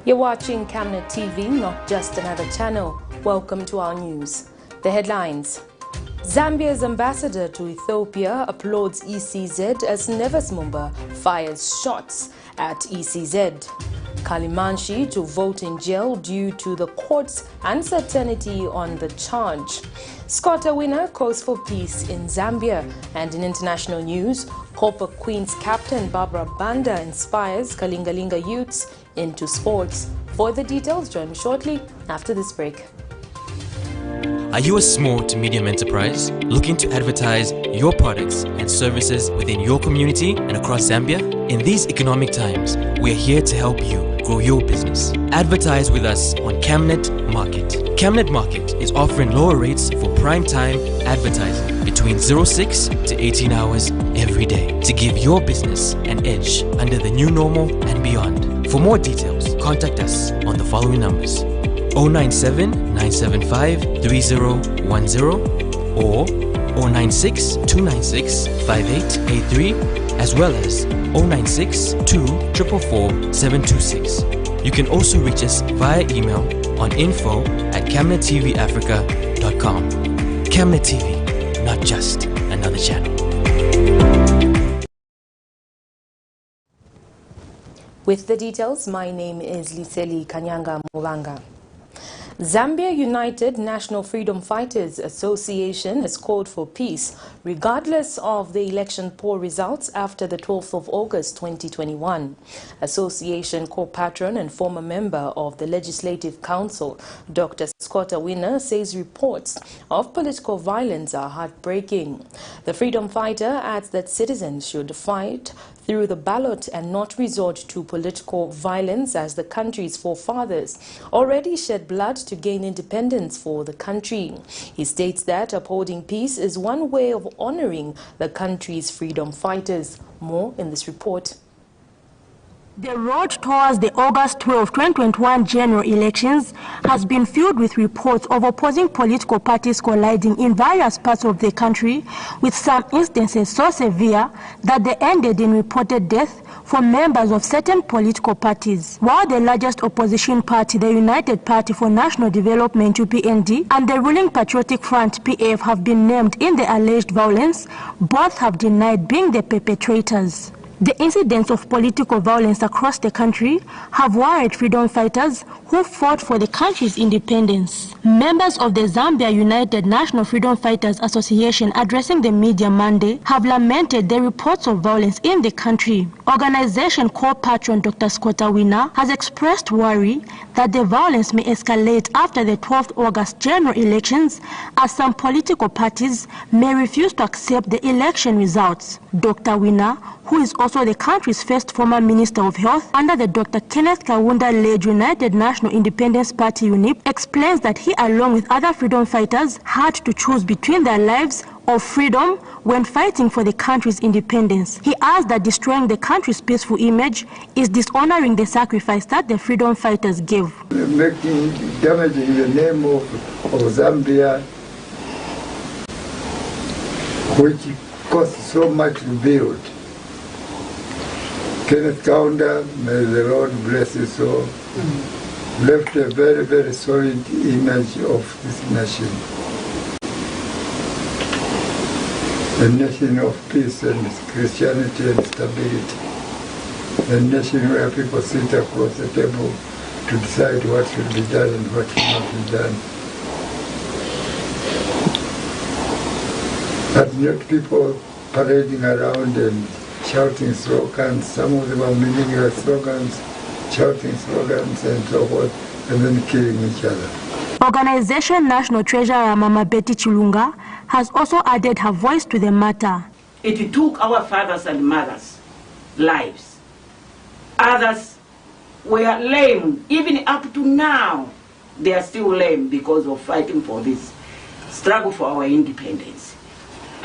You're watching Camnet TV, not just another channel. Welcome to our news. The headlines. Zambia's ambassador to Ethiopia applauds ECZ as Neves MUMBA fires shots at ECZ. Kalimanshhi to vote in jail due to the court's uncertainty on the charge. SIKOTA winner calls for peace in Zambia. And in international news, Copper Queen's captain BARBRA BANDA inspires KALINGA-LINGA youths into sports. For the details, join me shortly after this break. Are you a small to medium enterprise looking to advertise your products and services within your community and across Zambia? In these economic times, we're here to help you grow your business. Advertise with us on Camnet Market. Camnet Market is offering lower rates for prime time advertising between 06 to 18 hours every day to give your business an edge under the new normal and beyond. For more details, contact us on the following numbers: 097 975 3010 or 096 296 5883, as well as 096 244 726. You can also reach us via email on info@camnettvafrica.com. Camnet TV, not just another channel. With the details, my name is Liseli Kanyanga Mulanga. Zambia United National Freedom Fighters Association has called for peace regardless of the election poll results after the 12th of August 2021. Association co-patron and former member of the Legislative Council, Dr. SIKOTA WINA, says reports of political violence are heartbreaking. The freedom fighter adds that citizens should fight through the ballot and not resort to political violence, as the country's forefathers already shed blood to gain independence for the country. He states that upholding peace is one way of honoring the country's freedom fighters. More in this report. The road towards the August 12, 2021 general elections has been filled with reports of opposing political parties colliding in various parts of the country, with some instances so severe that they ended in reported death for members of certain political parties. While the largest opposition party, the United Party for National Development (UPND) and the ruling Patriotic Front (PF) have been named in the alleged violence, both have denied being the perpetrators. The incidents of political violence across the country have worried freedom fighters who fought for the country's independence. Members of the Zambia United National Freedom Fighters Association, addressing the media Monday, have lamented the reports of violence in the country. Organization co-patron Dr. SIKOTA WINA has expressed worry that the violence may escalate after the 12th August general elections, as some political parties may refuse to accept the election results. Dr. WINA, who is also the country's first former Minister of Health under the Dr. Kenneth Kaunda-led United National Independence Party UNIP, explains that he, along with other freedom fighters, had to choose between their lives or freedom when fighting for the country's independence. He adds that destroying the country's peaceful image is dishonoring the sacrifice that the freedom fighters gave. Damaging the name of Zambia, which cost so much to build. Kenneth Kaunda, may the Lord bless his soul, left a very, very solid image of this nation. A nation of peace and Christianity and stability. A nation where people sit across the table to decide what should be done and what should not be done. But not people parading around and shouting slogans. Some of them are meaningless slogans, shouting slogans and so forth, and then killing each other. Organization National Treasurer Mama Betty Chilunga has also added her voice to the matter. It took our fathers and mothers' lives. Others were lame. Even up to now, they are still lame because of fighting for this struggle for our independence.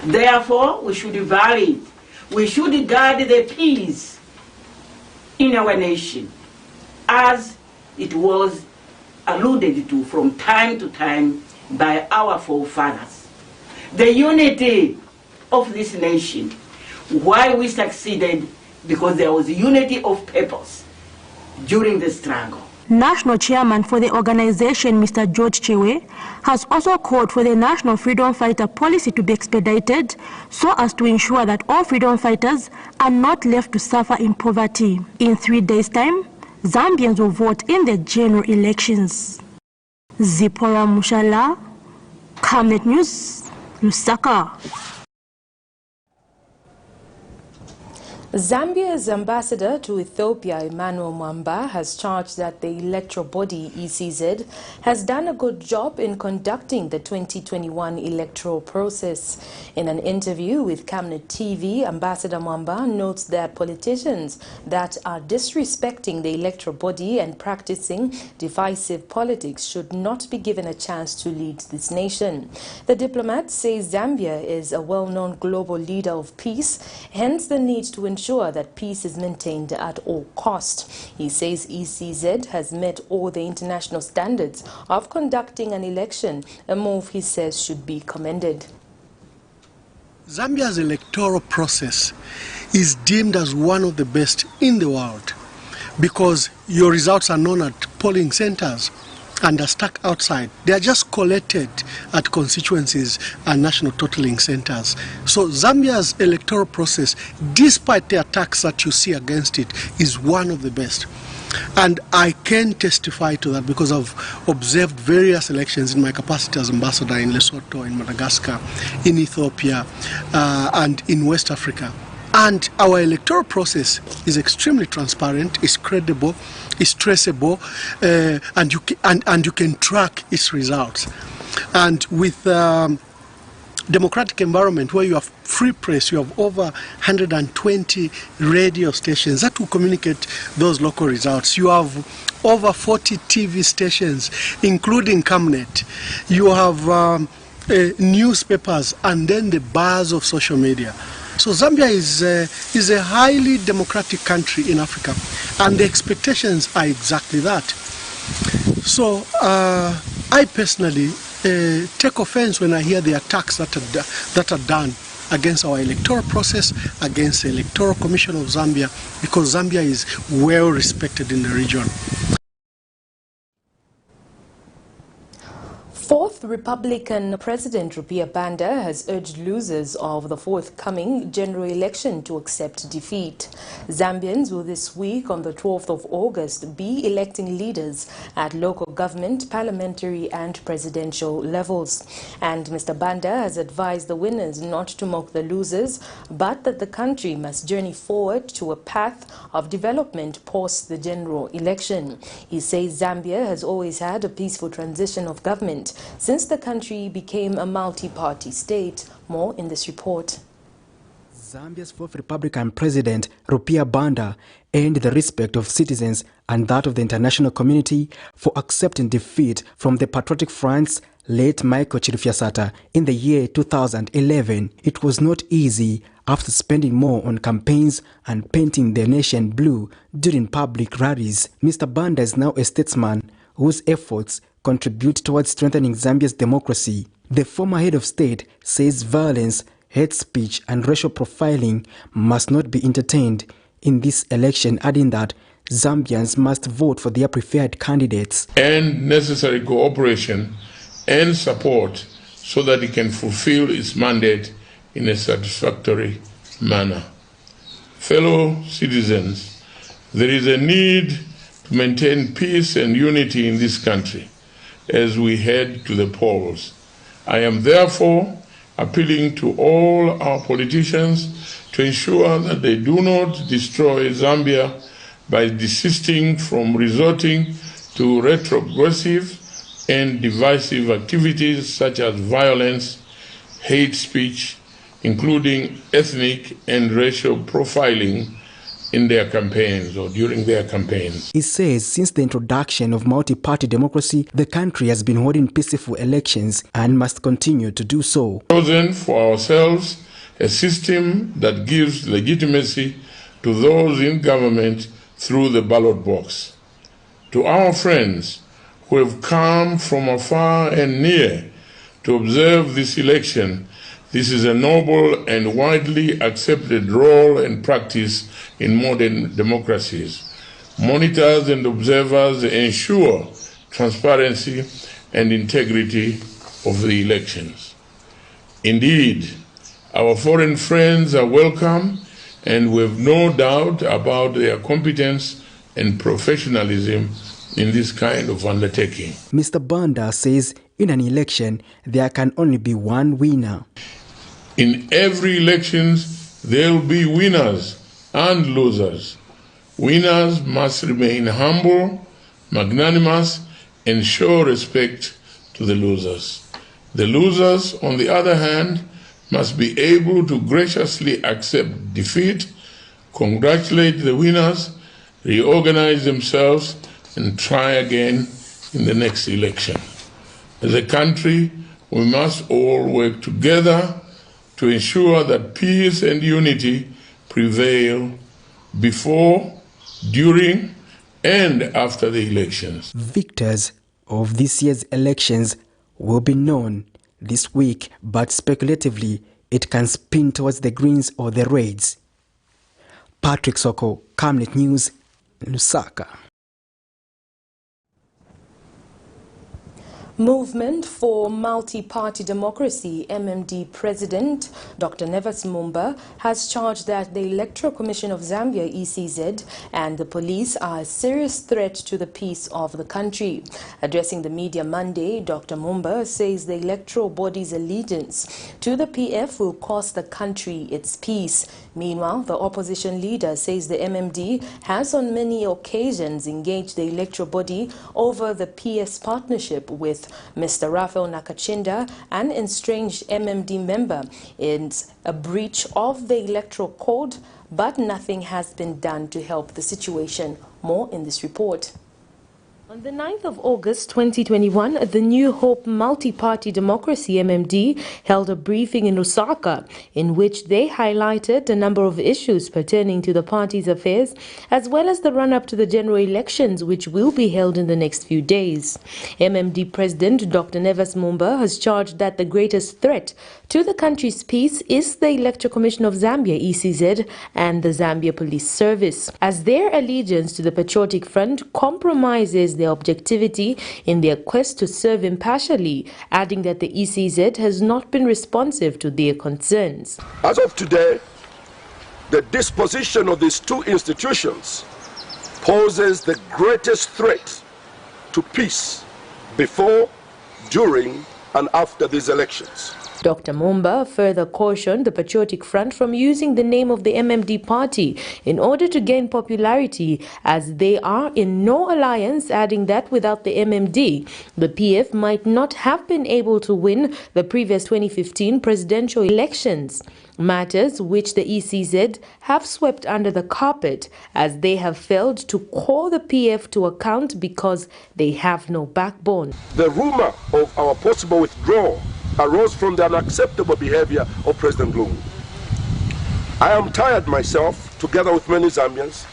Therefore, we should value it. We should guard the peace in our nation, as it was alluded to from time to time by our forefathers. The unity of this nation, why we succeeded, because there was unity of purpose during the struggle. National Chairman for the organization, Mr. George Chewe, has also called for the National Freedom Fighter policy to be expedited so as to ensure that all freedom fighters are not left to suffer in poverty. In 3 days' time, Zambians will vote in the general elections. Zipporah Mushala, Camnet News, Lusaka. Zambia's ambassador to Ethiopia, Emmanuel MUMBA, has charged that the electoral body, ECZ, has done a good job in conducting the 2021 electoral process. In an interview with Camnet TV, Ambassador MUMBA notes that politicians that are disrespecting the electoral body and practicing divisive politics should not be given a chance to lead this nation. The diplomat says Zambia is a well-known global leader of peace, hence the need to ensure that peace is maintained at all costs. He says ECZ has met all the international standards of conducting an election, a move he says should be commended. Zambia's electoral process is deemed as one of the best in the world because your results are known at polling centers and are stuck outside. They are just collected at constituencies and national totaling centers. So Zambia's electoral process, despite the attacks that you see against it, is one of the best. And I can testify to that because I've observed various elections in my capacity as ambassador in Lesotho, in Madagascar, in Ethiopia, and in West Africa. And our electoral process is extremely transparent, is credible, is traceable, and you can track its results. And with democratic environment where you have free press, you have over 120 radio stations that will communicate those local results. You have over 40 TV stations, including Camnet. You have newspapers and then the bars of social media. So Zambia is a highly democratic country in Africa, and the expectations are exactly that. So I personally take offense when I hear the attacks that are done against our electoral process, against the Electoral Commission of Zambia, because Zambia is well respected in the region. Fourth Republican President Rupiah Banda has urged losers of the forthcoming general election to accept defeat. Zambians will this week, on the 12th of August, be electing leaders at local government, parliamentary and presidential levels. And Mr. Banda has advised the winners not to mock the losers, but that the country must journey forward to a path of development post the general election. He says Zambia has always had a peaceful transition of government since the country became a multi-party state. More in this report. Zambia's fourth Republican President, Rupiah Banda, earned the respect of citizens and that of the international community for accepting defeat from the Patriotic Front's late Michael Chirifyasata in the year 2011. It was not easy after spending more on campaigns and painting the nation blue during public rallies. Mr. Banda is now a statesman whose efforts contribute towards strengthening Zambia's democracy. The former head of state says violence, hate speech and racial profiling must not be entertained in this election, adding that Zambians must vote for their preferred candidates. And necessary cooperation and support so that it can fulfill its mandate in a satisfactory manner. Fellow citizens, there is a need to maintain peace and unity in this country as we head to the polls. I am therefore appealing to all our politicians to ensure that they do not destroy Zambia by desisting from resorting to retrogressive and divisive activities such as violence, hate speech, including ethnic and racial profiling in their campaigns or during their campaigns. He says since the introduction of multi-party democracy, the country has been holding peaceful elections and must continue to do so. Chosen for ourselves a system that gives legitimacy to those in government through the ballot box. To our friends who have come from afar and near to observe this election, this is a noble and widely accepted role and practice in modern democracies. monitors and observers ensure transparency and integrity of the elections. Indeed, our foreign friends are welcome, and we have no doubt about their competence and professionalism in this kind of undertaking. Mr. Banda says in an election, there can only be one winner. In every elections, there will be winners and losers. Winners must remain humble, magnanimous, and show respect to the losers. The losers, on the other hand, must be able to graciously accept defeat, congratulate the winners, reorganize themselves, and try again in the next election. As a country, we must all work together to ensure that peace and unity prevail before, during, and after the elections. Victors of this year's elections will be known this week, but speculatively, it can spin towards the Greens or the Reds. Patrick Soko, Camnet News, Lusaka. Movement for Multi-Party Democracy, MMD President Dr. Nevas Mumba has charged that the Electoral Commission of Zambia, ECZ, and the police are a serious threat to the peace of the country. Addressing the media Monday, Dr. Mumba says the electoral body's allegiance to the PF will cost the country its peace. Meanwhile, the opposition leader says the MMD has on many occasions engaged the electoral body over the PS partnership with Mr. Raphael Nakachinda, an estranged MMD member, in a breach of the electoral code, but nothing has been done to help the situation. More in this report. On the 9th of August 2021, the New Hope Multi-Party Democracy MMD held a briefing in Lusaka in which they highlighted a number of issues pertaining to the party's affairs as well as the run-up to the general elections which will be held in the next few days. MMD President Dr. Nevas Mumba has charged that the greatest threat to the country's peace is the Electoral Commission of Zambia, ECZ, and the Zambia Police Service, as their allegiance to the Patriotic Front compromises their objectivity in their quest to serve impartially, adding that the ECZ has not been responsive to their concerns. As of today, the disposition of these two institutions poses the greatest threat to peace before, during, and after these elections. Dr. Mumba further cautioned the Patriotic Front from using the name of the MMD party in order to gain popularity, as they are in no alliance, adding that without the MMD, the PF might not have been able to win the previous 2015 presidential elections, matters which the ECZ have swept under the carpet as they have failed to call the PF to account because they have no backbone. The rumor of our possible withdrawal arose from the unacceptable behavior of President Lungu. I am tired myself, together with many Zambians,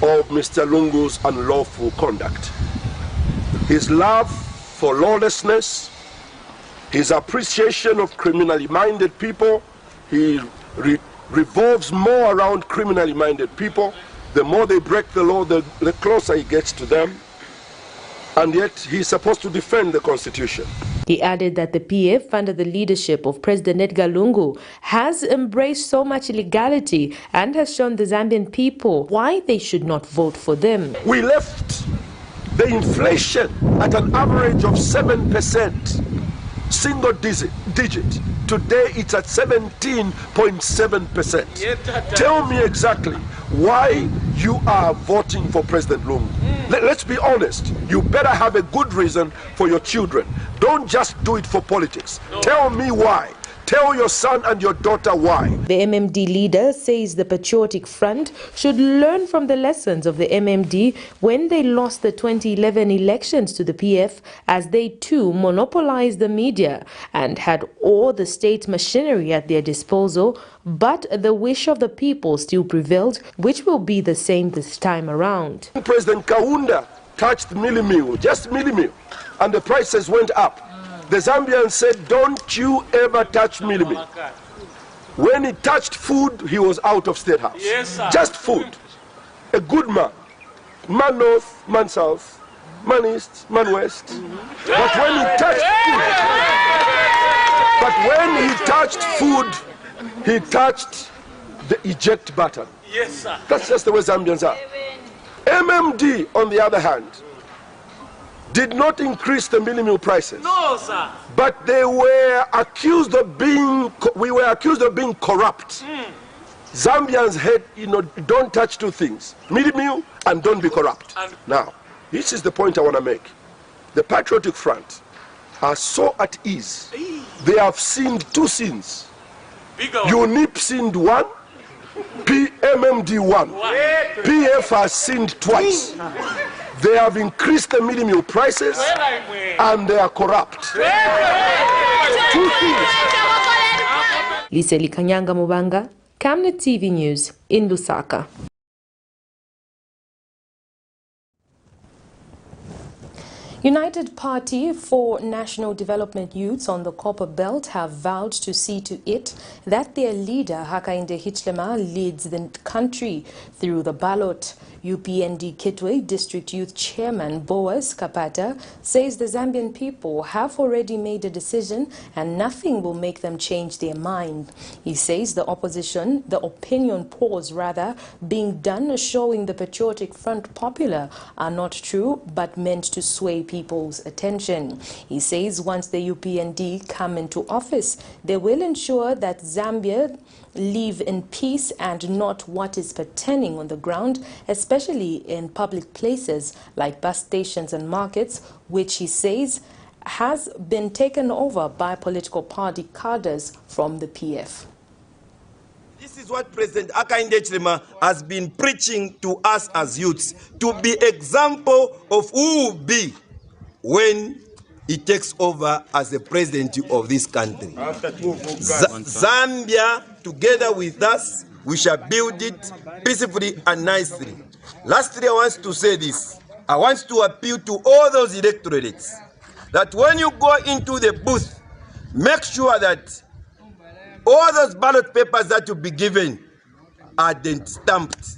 of Mr. Lungu's unlawful conduct. His love for lawlessness, his appreciation of criminally minded people, he revolves more around criminally minded people. The more they break the law, the closer he gets to them. And yet he's supposed to defend the Constitution. He added that the PF, under the leadership of President Edgar Lungu, has embraced so much illegality and has shown the Zambian people why they should not vote for them. We left the inflation at an average of 7%, single digit. Today it's at 17.7%. Tell me exactly why you are voting for President Lungu. Let's be honest. You better have a good reason for your children. Don't just do it for politics. Tell me why. Tell your son and your daughter why. The MMD leader says the Patriotic Front should learn from the lessons of the MMD when they lost the 2011 elections to the PF, as they too monopolized the media and had all the state machinery at their disposal, but the wish of the people still prevailed, which will be the same this time around. President Kaunda touched milli-meal, just milli-meal, and the prices went up. The Zambians said, don't you ever touch milli-meal. When he touched food, he was out of State House. Yes, sir. Just food. A good man. man north, man south, man east, man west. But when he touched food, he touched the eject button. Yes, sir. That's just the way Zambians are. MMD, on the other hand, did not increase the minimum prices. No, sir. But they were accused of being, we were accused of being corrupt. Zambians had, don't touch two things, minimum and don't be corrupt. Now, this is the point I want to make. The Patriotic Front are so at ease. They have sinned two sins. UNIP sinned one, PMMD one. PF has sinned twice. They have increased the minimum prices and they are corrupt. Two things. Liseli Kanyanga-Mubanga, Camnet TV News in Lusaka. United Party for National Development Youths on the Copper Belt have vowed to see to it that their leader, Hakainde Hichilema, leads the country through the ballot. UPND Kitwe District Youth Chairman Boaz Kapata says the Zambian people have already made a decision and nothing will make them change their mind. He says the opinion polls rather, being done showing the Patriotic Front popular are not true but meant to sway people's attention. He says once the UPND come into office, they will ensure that Zambia live in peace and not what is pertaining on the ground, especially in public places like bus stations and markets, which he says has been taken over by political party cadres from the PF. This is what President Hakainde Hichilema has been preaching to us as youths, to be example of who will be when he takes over as the president of this country. Zambia, together with us, we shall build it peacefully and nicely. Lastly, I want to say this. I want to appeal to all those electorates that when you go into the booth, make sure that all those ballot papers that will be given are then stamped.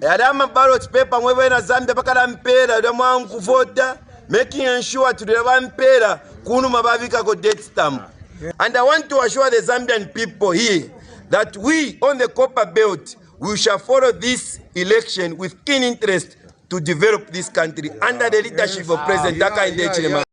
Adama ballot paper mwewe na Zambia bakala mpera adama kuvota, making sure to the mpera kunu mabavika ko date stamp. And I want to assure the Zambian people here that we on the Copper Belt, we shall follow this election with keen interest to develop this country under the leadership of President Hakainde Hichilema.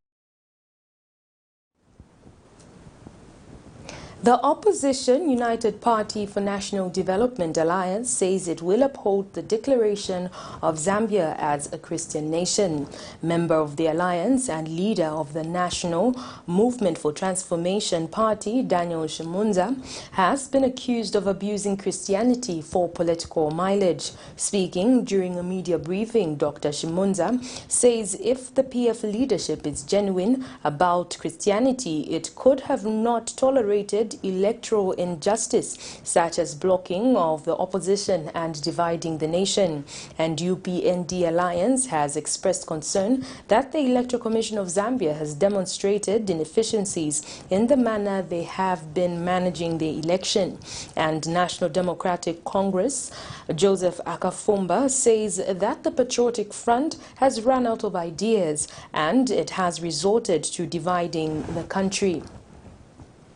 The opposition United Party for National Development Alliance says it will uphold the declaration of Zambia as a Christian nation. Member of the alliance and leader of the National Movement for Transformation Party, Daniel Shimunza, has been accused of abusing Christianity for political mileage. Speaking during a media briefing, Dr. Shimunza says if the PF leadership is genuine about Christianity, it could have not tolerated electoral injustice such as blocking of the opposition and dividing the nation. And UPND Alliance has expressed concern that the Electoral Commission of Zambia has demonstrated inefficiencies in the manner they have been managing the election. And National Democratic Congress Joseph Akafumba says that the Patriotic Front has run out of ideas and it has resorted to dividing the country.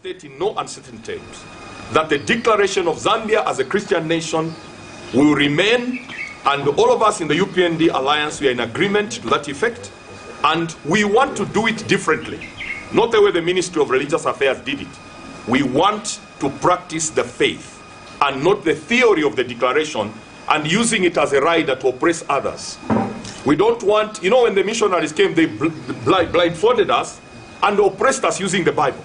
In no uncertain terms that the declaration of Zambia as a Christian nation will remain, and all of us in the UPND Alliance, we are in agreement to that effect, and we want to do it differently, not the way the Ministry of Religious Affairs did it. We want to practice the faith and not the theory of the declaration and using it as a rider to oppress others. We don't want, when the missionaries came, they blindfolded us and oppressed us using the Bible.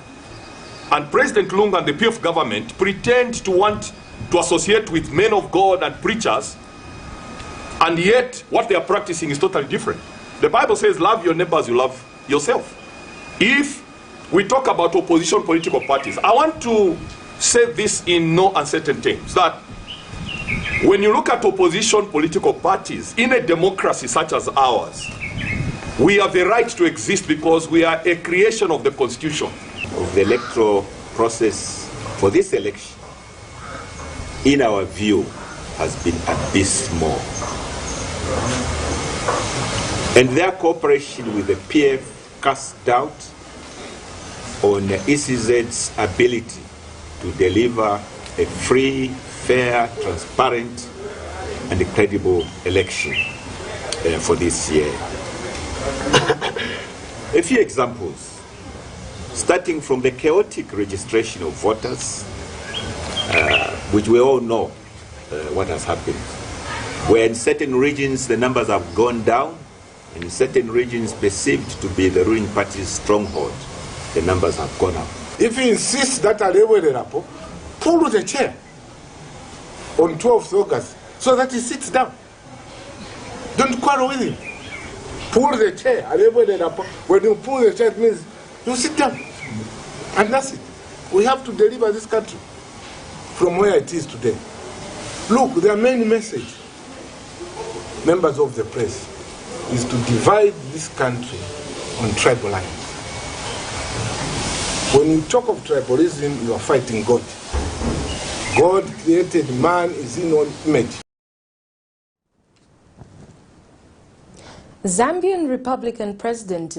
And President Lunga and the PF government pretend to want to associate with men of God and preachers, and yet what they are practicing is totally different. The Bible says, love your neighbors, you love yourself. If we talk about opposition political parties, I want to say this in no uncertain terms, that when you look at opposition political parties in a democracy such as ours, we have the right to exist because we are a creation of the Constitution. Of the electoral process for this election, in our view, has been abysmal. And their cooperation with the PF casts doubt on ECZ's ability to deliver a free, fair, transparent, and credible election for this year. A few examples, starting from the chaotic registration of voters, which we all know what has happened, where in certain regions the numbers have gone down, and in certain regions perceived to be the ruling party's stronghold, the numbers have gone up. If he insists that Arewere pull the chair on 12th August so that he sits down. Don't quarrel with him. Pull the chair. When you pull the chair, it means you sit down. And that's it. We have to deliver this country from where it is today. Look, there are many messages. Members of the press is to divide this country on tribal lines. When you talk of tribalism, you are fighting God. God created man is in one image. Zambian Republican President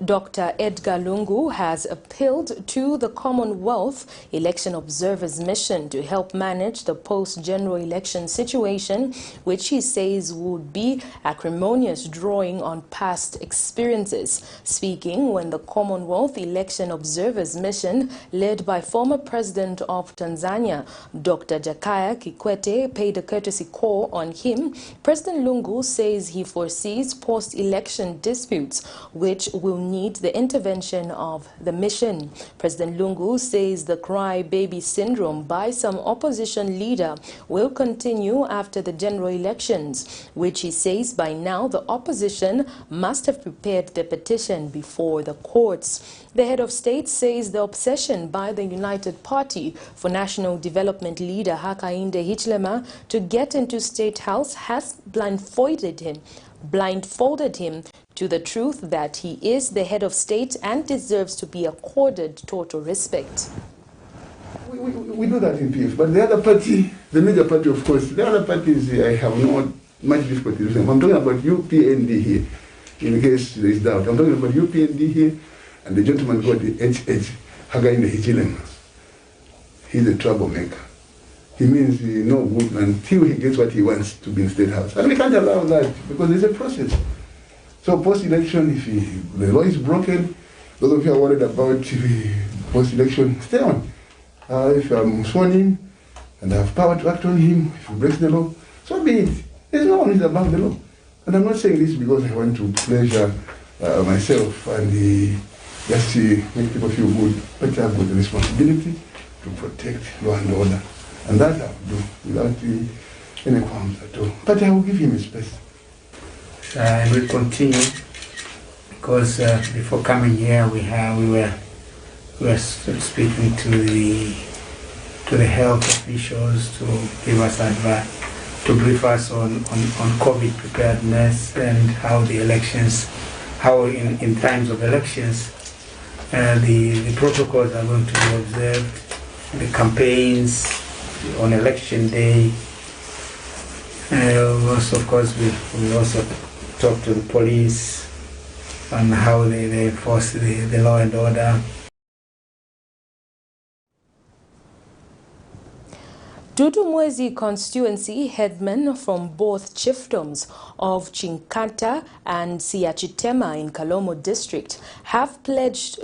Dr. Edgar Lungu has appealed to the Commonwealth Election Observers Mission to help manage the post-general election situation, which he says would be acrimonious, drawing on past experiences. Speaking when the Commonwealth Election Observers Mission, led by former President of Tanzania, Dr. Jakaya Kikwete, paid a courtesy call on him, President Lungu says he foresees post-election disputes which will need the intervention of the mission. President Lungu says the cry-baby syndrome by some opposition leader will continue after the general elections, which he says by now the opposition must have prepared their petition before the courts. The head of state says the obsession by the United Party for National Development leader Hakainde Hichilema to get into State House has blindfolded him to the truth that he is the head of state and deserves to be accorded total respect. We do that in PF, but the other party, the major party, of course, the other parties, I have not much difficulty with them. I'm talking about UPND here, in case there is doubt. I'm talking about UPND here, and the gentleman called the HH, Hakainde Hichilema. He's a troublemaker. He means no good until he gets what he wants to be in State House. And we can't allow that because there's a process. So post-election, if the law is broken, those of you are worried about post-election, stay on. If I'm sworn in and I have power to act on him, if he breaks the law, so be it. There's no one who is above the law. And I'm not saying this because I want to pleasure myself and just make people feel good, but I've got the responsibility to protect law and order. And that I will do without any qualms at all. But I will give him his space. And we'll continue because before coming here we were speaking to the health officials to give us advice, to brief us on COVID preparedness and how the elections, how in times of elections the protocols are going to be observed, the campaigns on election day. Also, of course, we also talk to the police on how they enforce the law and order. Dudumwezi constituency headmen from both chiefdoms of Chinkata and Siachitema in Kalomo district have pledged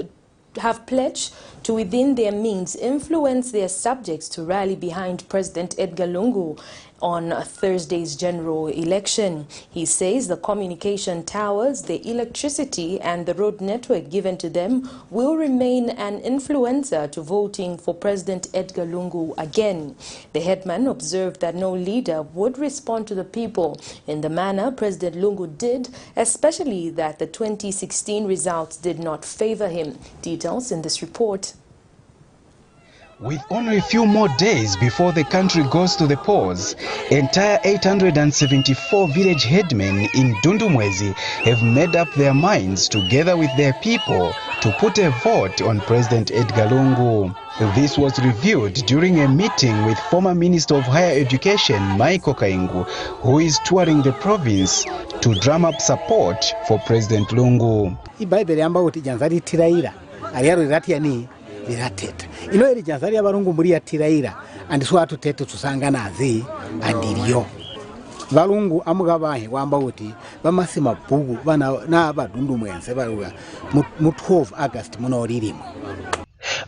to, within their means, influence their subjects to rally behind President Edgar Lungu on Thursday's general election. He says the communication towers, the electricity and the road network given to them will remain an influencer to voting for President Edgar Lungu again. The headman observed that no leader would respond to the people in the manner President Lungu did, especially that the 2016 results did not favor him. Details in this report. With only a few more days before the country goes to the polls, entire 874 village headmen in Dundumwezi have made up their minds together with their people to put a vote on President Edgar Lungu. This was revealed during a meeting with former Minister of Higher Education Michael Kaingu, who is touring the province to drum up support for President Lungu. Ino eri janzari abarungu muri atiraira and so atutete tusangana azi andiryo balungu amugabahe wamba uti bamasima bugu bana na badundu mwense baruga mu 12 August munoririmo.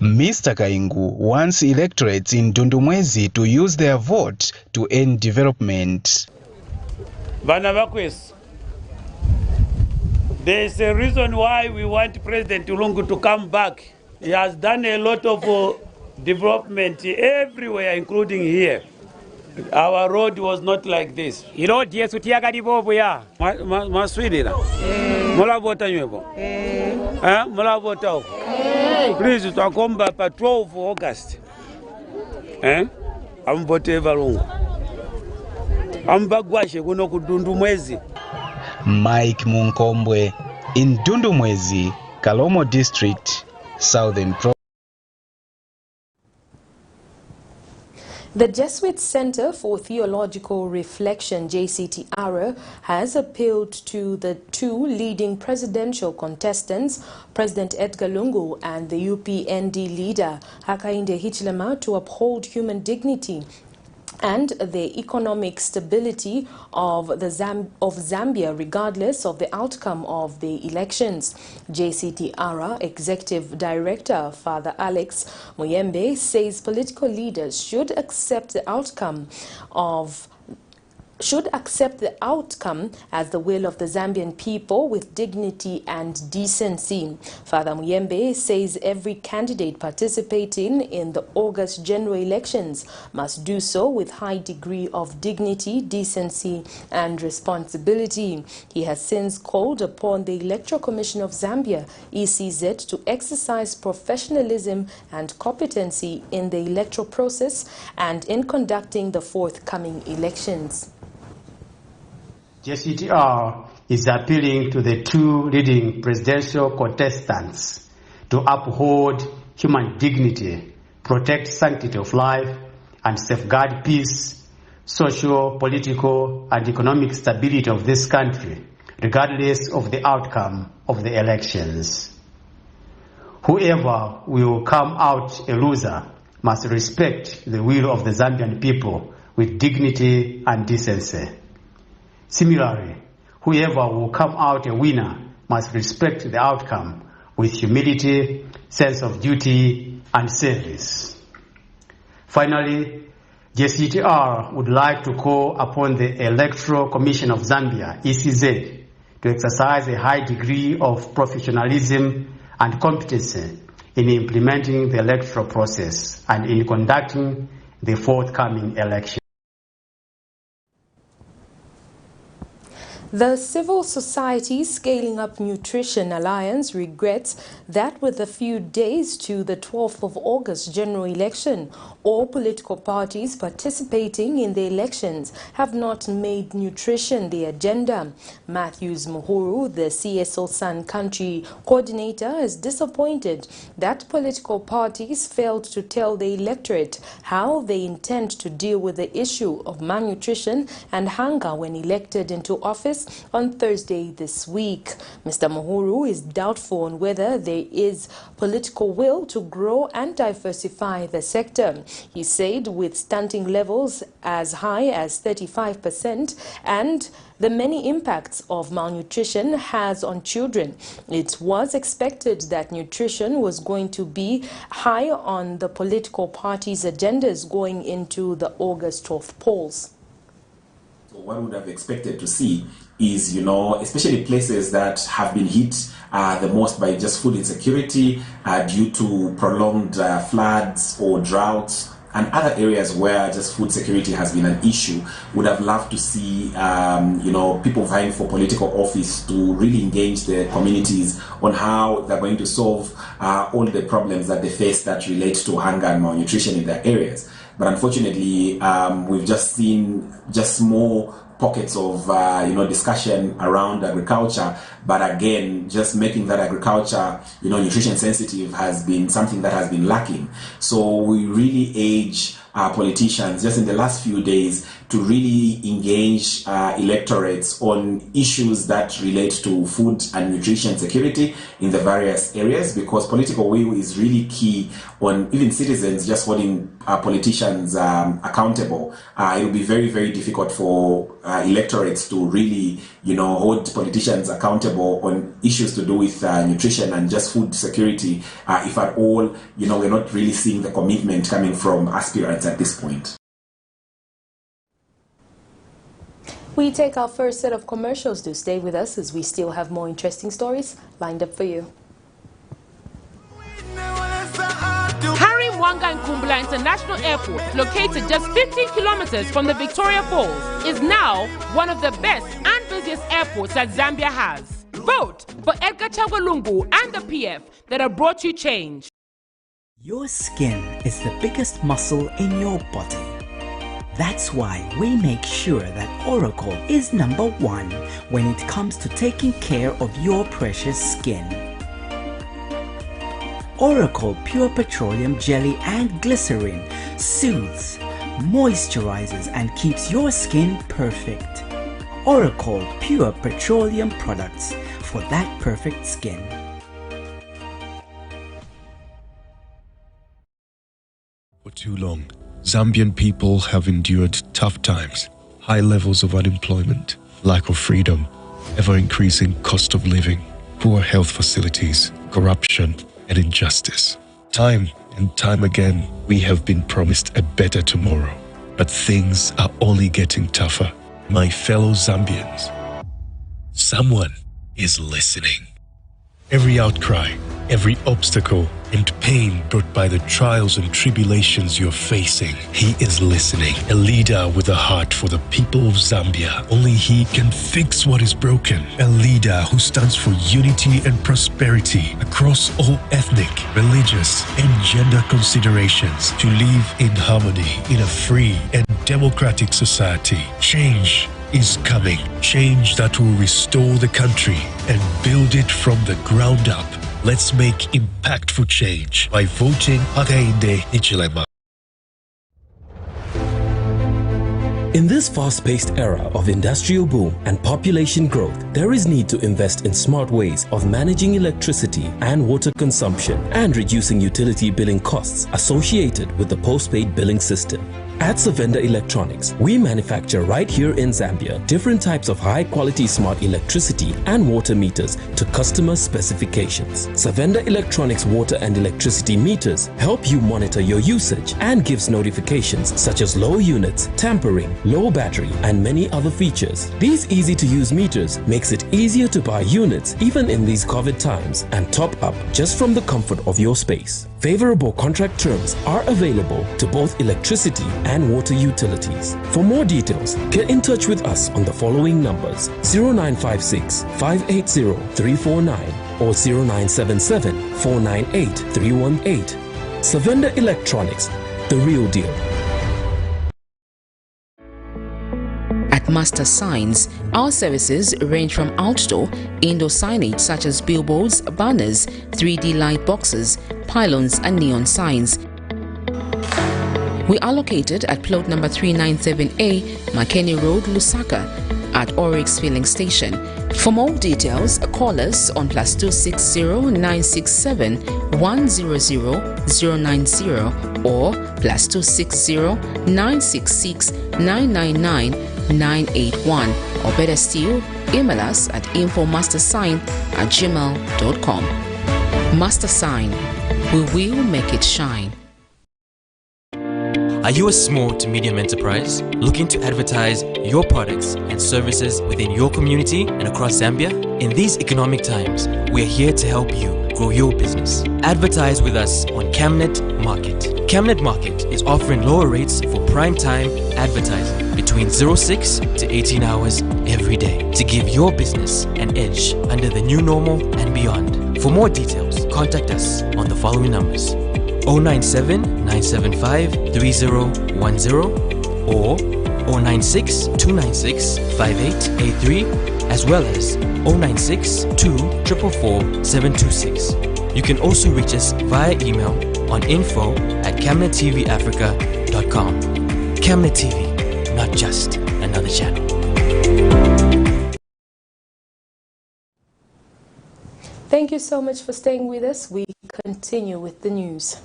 Mr. Kaingu wants electorates in Dundumwezi to use their vote to end development. Bana bakwes, there is a reason why we want President Lungu to come back. He has done a lot of development everywhere, including here. Our road was not like this. You know, dear Sutiaga di Boboya, Maswidina. Molabota Yubo. Molabota. Please, to come back at 12 August. I'm whatever long. I'm Bagwashi, Gunoku Dundumwezi. Mike Munkombwe in Dundumwezi, Kalomo District, Southern Province. The Jesuit Center for Theological Reflection, JCTR, has appealed to the two leading presidential contestants, President Edgar Lungu and the UPND leader, Hakainde Hichilema, to uphold human dignity and the economic stability of Zambia, regardless of the outcome of the elections. JCTR Executive Director Father Alex Muyembe says political leaders should accept the outcome as the will of the Zambian people with dignity and decency. Father Muyembe says every candidate participating in the August general elections must do so with high degree of dignity, decency and responsibility. He has since called upon the Electoral Commission of Zambia, ECZ, to exercise professionalism and competency in the electoral process and in conducting the forthcoming elections. JCTR is appealing to the two leading presidential contestants to uphold human dignity, protect sanctity of life, and safeguard peace, social, political, and economic stability of this country, regardless of the outcome of the elections. Whoever will come out a loser must respect the will of the Zambian people with dignity and decency. Similarly, whoever will come out a winner must respect the outcome with humility, sense of duty, and service. Finally, JCTR would like to call upon the Electoral Commission of Zambia, ECZ, to exercise a high degree of professionalism and competency in implementing the electoral process and in conducting the forthcoming election. The Civil Society Scaling Up Nutrition Alliance regrets that with a few days to the 12th of August general election, all political parties participating in the elections have not made nutrition the agenda. Matthews Muhuru, the CSO Sun Country coordinator, is disappointed that political parties failed to tell the electorate how they intend to deal with the issue of malnutrition and hunger when elected into office on Thursday this week. Mr. Muhuru is doubtful on whether there is political will to grow and diversify the sector. He said with stunting levels as high as 35% and the many impacts of malnutrition has on children, it was expected that nutrition was going to be high on the political parties' agendas going into the August 12th polls. So what we would have expected to see is, especially places that have been hit the most by just food insecurity due to prolonged floods or droughts, and other areas where just food security has been an issue, would have loved to see people vying for political office to really engage the communities on how they're going to solve all the problems that they face that relate to hunger and malnutrition in their areas. But unfortunately, we've just seen just more pockets of discussion around agriculture, but again, just making that agriculture nutrition sensitive has been something that has been lacking. So we really urge politicians just in the last few days to really engage electorates on issues that relate to food and nutrition security in the various areas, because political will is really key on even citizens just holding politicians accountable. It will be very, very difficult for electorates to really hold politicians accountable on issues to do with nutrition and just food security if at all we're not really seeing the commitment coming from aspirants at this point. We take our first set of commercials. Do stay with us as we still have more interesting stories lined up for you. Harry Mwanga Nkumbula International Airport, located just 15 kilometers from the Victoria Falls, is now one of the best and busiest airports that Zambia has. Vote for Edgar Chagwa Lungu and the PF that have brought you change. Your skin is the biggest muscle in your body. That's why we make sure that Oracle is #1 when it comes to taking care of your precious skin. Oracle Pure Petroleum Jelly and Glycerin soothes, moisturizes and keeps your skin perfect. Oracle Pure Petroleum products for that perfect skin. For too long, Zambian people have endured tough times, high levels of unemployment, lack of freedom, ever-increasing cost of living, poor health facilities, corruption, and injustice. Time and time again, we have been promised a better tomorrow, but things are only getting tougher. My fellow Zambians, someone is listening. Every outcry, every obstacle and pain brought by the trials and tribulations you're facing, he is listening. A leader with a heart for the people of Zambia. Only he can fix what is broken. A leader who stands for unity and prosperity across all ethnic, religious, and gender considerations to live in harmony in a free and democratic society. Change is coming. Change that will restore the country and build it from the ground up. Let's make impactful change by voting Hakainde Hichilema. In this fast-paced era of industrial boom and population growth, there is need to invest in smart ways of managing electricity and water consumption and reducing utility billing costs associated with the postpaid billing system. At Savenda Electronics, we manufacture right here in Zambia different types of high-quality smart electricity and water meters to customer specifications. Savenda Electronics water and electricity meters help you monitor your usage and gives notifications such as low units, tampering, low battery, and many other features. These easy-to-use meters makes it easier to buy units even in these COVID times and top up just from the comfort of your space. Favorable contract terms are available to both electricity and water utilities. For more details, get in touch with us on the following numbers: 0956 580 349 or 0977 498 318. Savenda Electronics, the real deal. At Master Signs, our services range from outdoor, indoor signage such as billboards, banners, 3D light boxes, pylons and neon signs. We are located at plot number 397A, Makeni Road, Lusaka, at Oryx Filling Station. For more details, call us on +260 967 100 090 or +260 966 999 981, or better still, email us at infomastersign@gmail.com. Master Sign, we will make it shine. Are you a small to medium enterprise looking to advertise your products and services within your community and across Zambia? In these economic times, we are here to help you. grow your business. Advertise with us on Camnet Market. Camnet Market is offering lower rates for prime time advertising between 06 to 18 hours every day to give your business an edge under the new normal and beyond. For more details, contact us on the following numbers: 097 975 3010 or 096 296 5883, as well as 096 244 726. You can also reach us via email on info@camnettvafrica.com. Camnet TV, not just another channel. Thank you so much for staying with us. We continue with the news.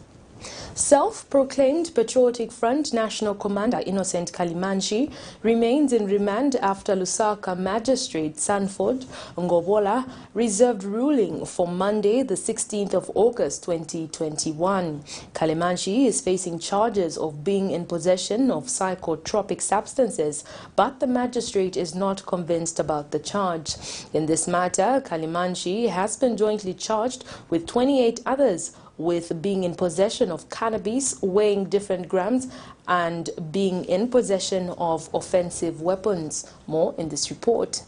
Self-proclaimed Patriotic Front National Commander Innocent Kalimanshi remains in remand after Lusaka Magistrate Sanford Ngobola reserved ruling for Monday, the 16th of August 2021. Kalimanshi is facing charges of being in possession of psychotropic substances, but the magistrate is not convinced about the charge. In this matter, Kalimanshi has been jointly charged with 28 others with being in possession of cannabis weighing different grams and being in possession of offensive weapons. More in this report.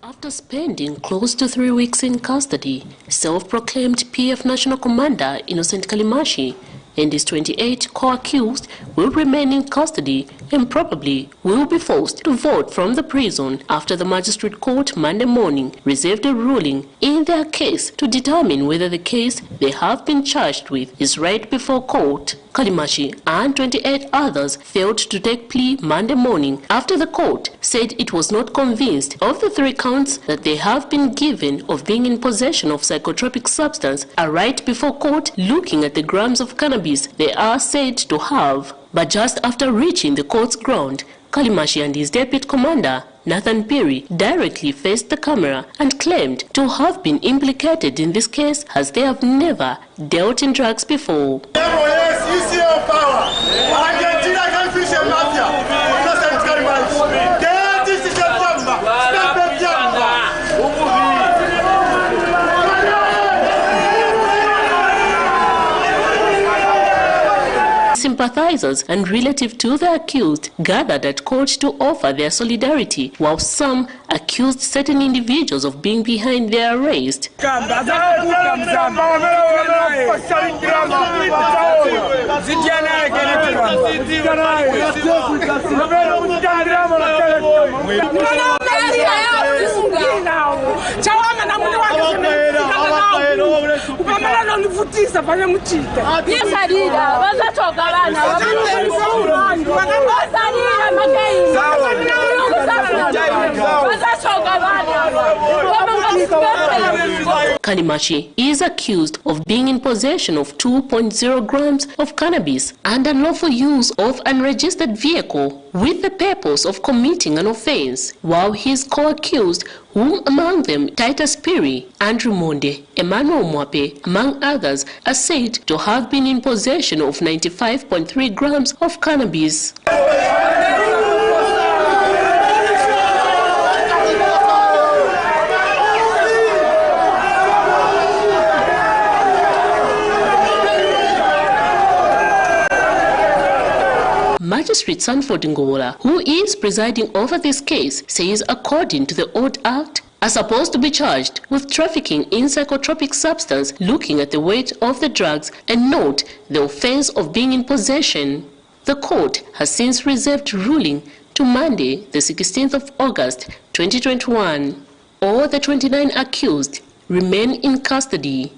After spending close to 3 weeks in custody, self-proclaimed PF National Commander Innocent Kalimanshi and his 28 co-accused will remain in custody and probably will be forced to vote from the prison after the magistrate court Monday morning reserved a ruling in their case to determine whether the case they have been charged with is right before court. Kalimanshi and 28 others failed to take plea Monday morning after the court said it was not convinced of the 3 counts that they have been given of being in possession of psychotropic substance are right before court looking at the grams of cannabis they are said to have. But just after reaching the court's ground, Kalimanshi and his deputy commander, Nathan Perry, directly faced the camera and claimed to have been implicated in this case as they have never dealt in drugs before. Sympathizers and relatives to the accused gathered at court to offer their solidarity, while some accused certain individuals of being behind their arrest. Kalimanshi is accused of being in possession of 2.0 grams of cannabis and unlawful use of unregistered vehicle with the purpose of committing an offense, while his co-accused, whom among them Titus Perry, Andrew Monde, Emmanuel Mwape, among others, are said to have been in possession of 95.3 grams of cannabis. Magistrate Sanford Ngobola, who is presiding over this case, says according to the Old Act, are supposed to be charged with trafficking in psychotropic substance, looking at the weight of the drugs and not the offense of being in possession. The court has since reserved ruling to Monday, the 16th of August 2021. All the 29 accused remain in custody.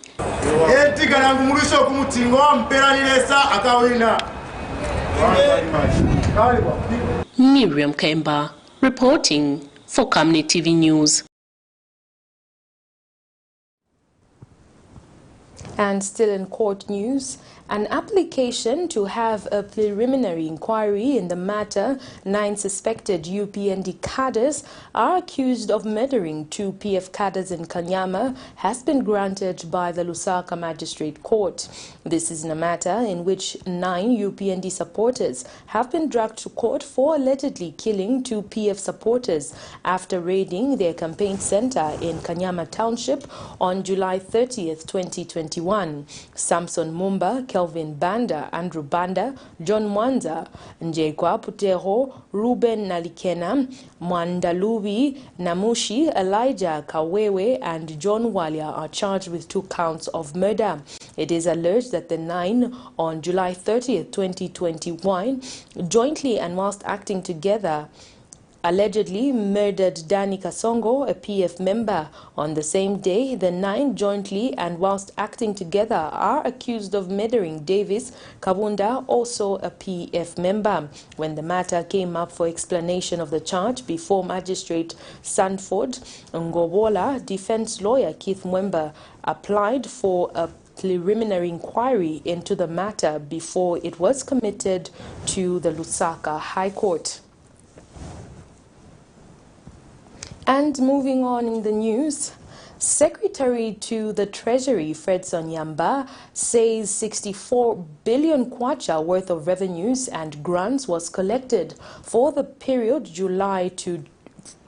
Miriam Kemba reporting for Camnet TV News. And still in court news, An application to have a preliminary inquiry in the matter, 9 suspected UPND cadres are accused of murdering 2 PF cadres in Kanyama, has been granted by the Lusaka Magistrate Court. This is in a matter in which 9 UPND supporters have been dragged to court for allegedly killing 2 PF supporters after raiding their campaign center in Kanyama Township on July 30th, 2021. Samson Mumba, Kelvin Banda, Andrew Banda, John Mwanza, Njekwa Puteho, Ruben Nalikena, Mwandalubi Namushi, Elijah Kawewe, and John Walia are charged with 2 counts of murder. It is alleged that the 9 on July 30th, 2021, jointly and whilst acting together, allegedly murdered Danny Kasongo, a PF member. On the same day, the 9 jointly and whilst acting together are accused of murdering Davis Kabunda, also a PF member. When the matter came up for explanation of the charge before Magistrate Sanford Ngobola, defense lawyer Keith Mwemba applied for a preliminary inquiry into the matter before it was committed to the Lusaka High Court. And moving on in the news, Secretary to the Treasury Fredson Yamba says 64 billion kwacha worth of revenues and grants was collected for the period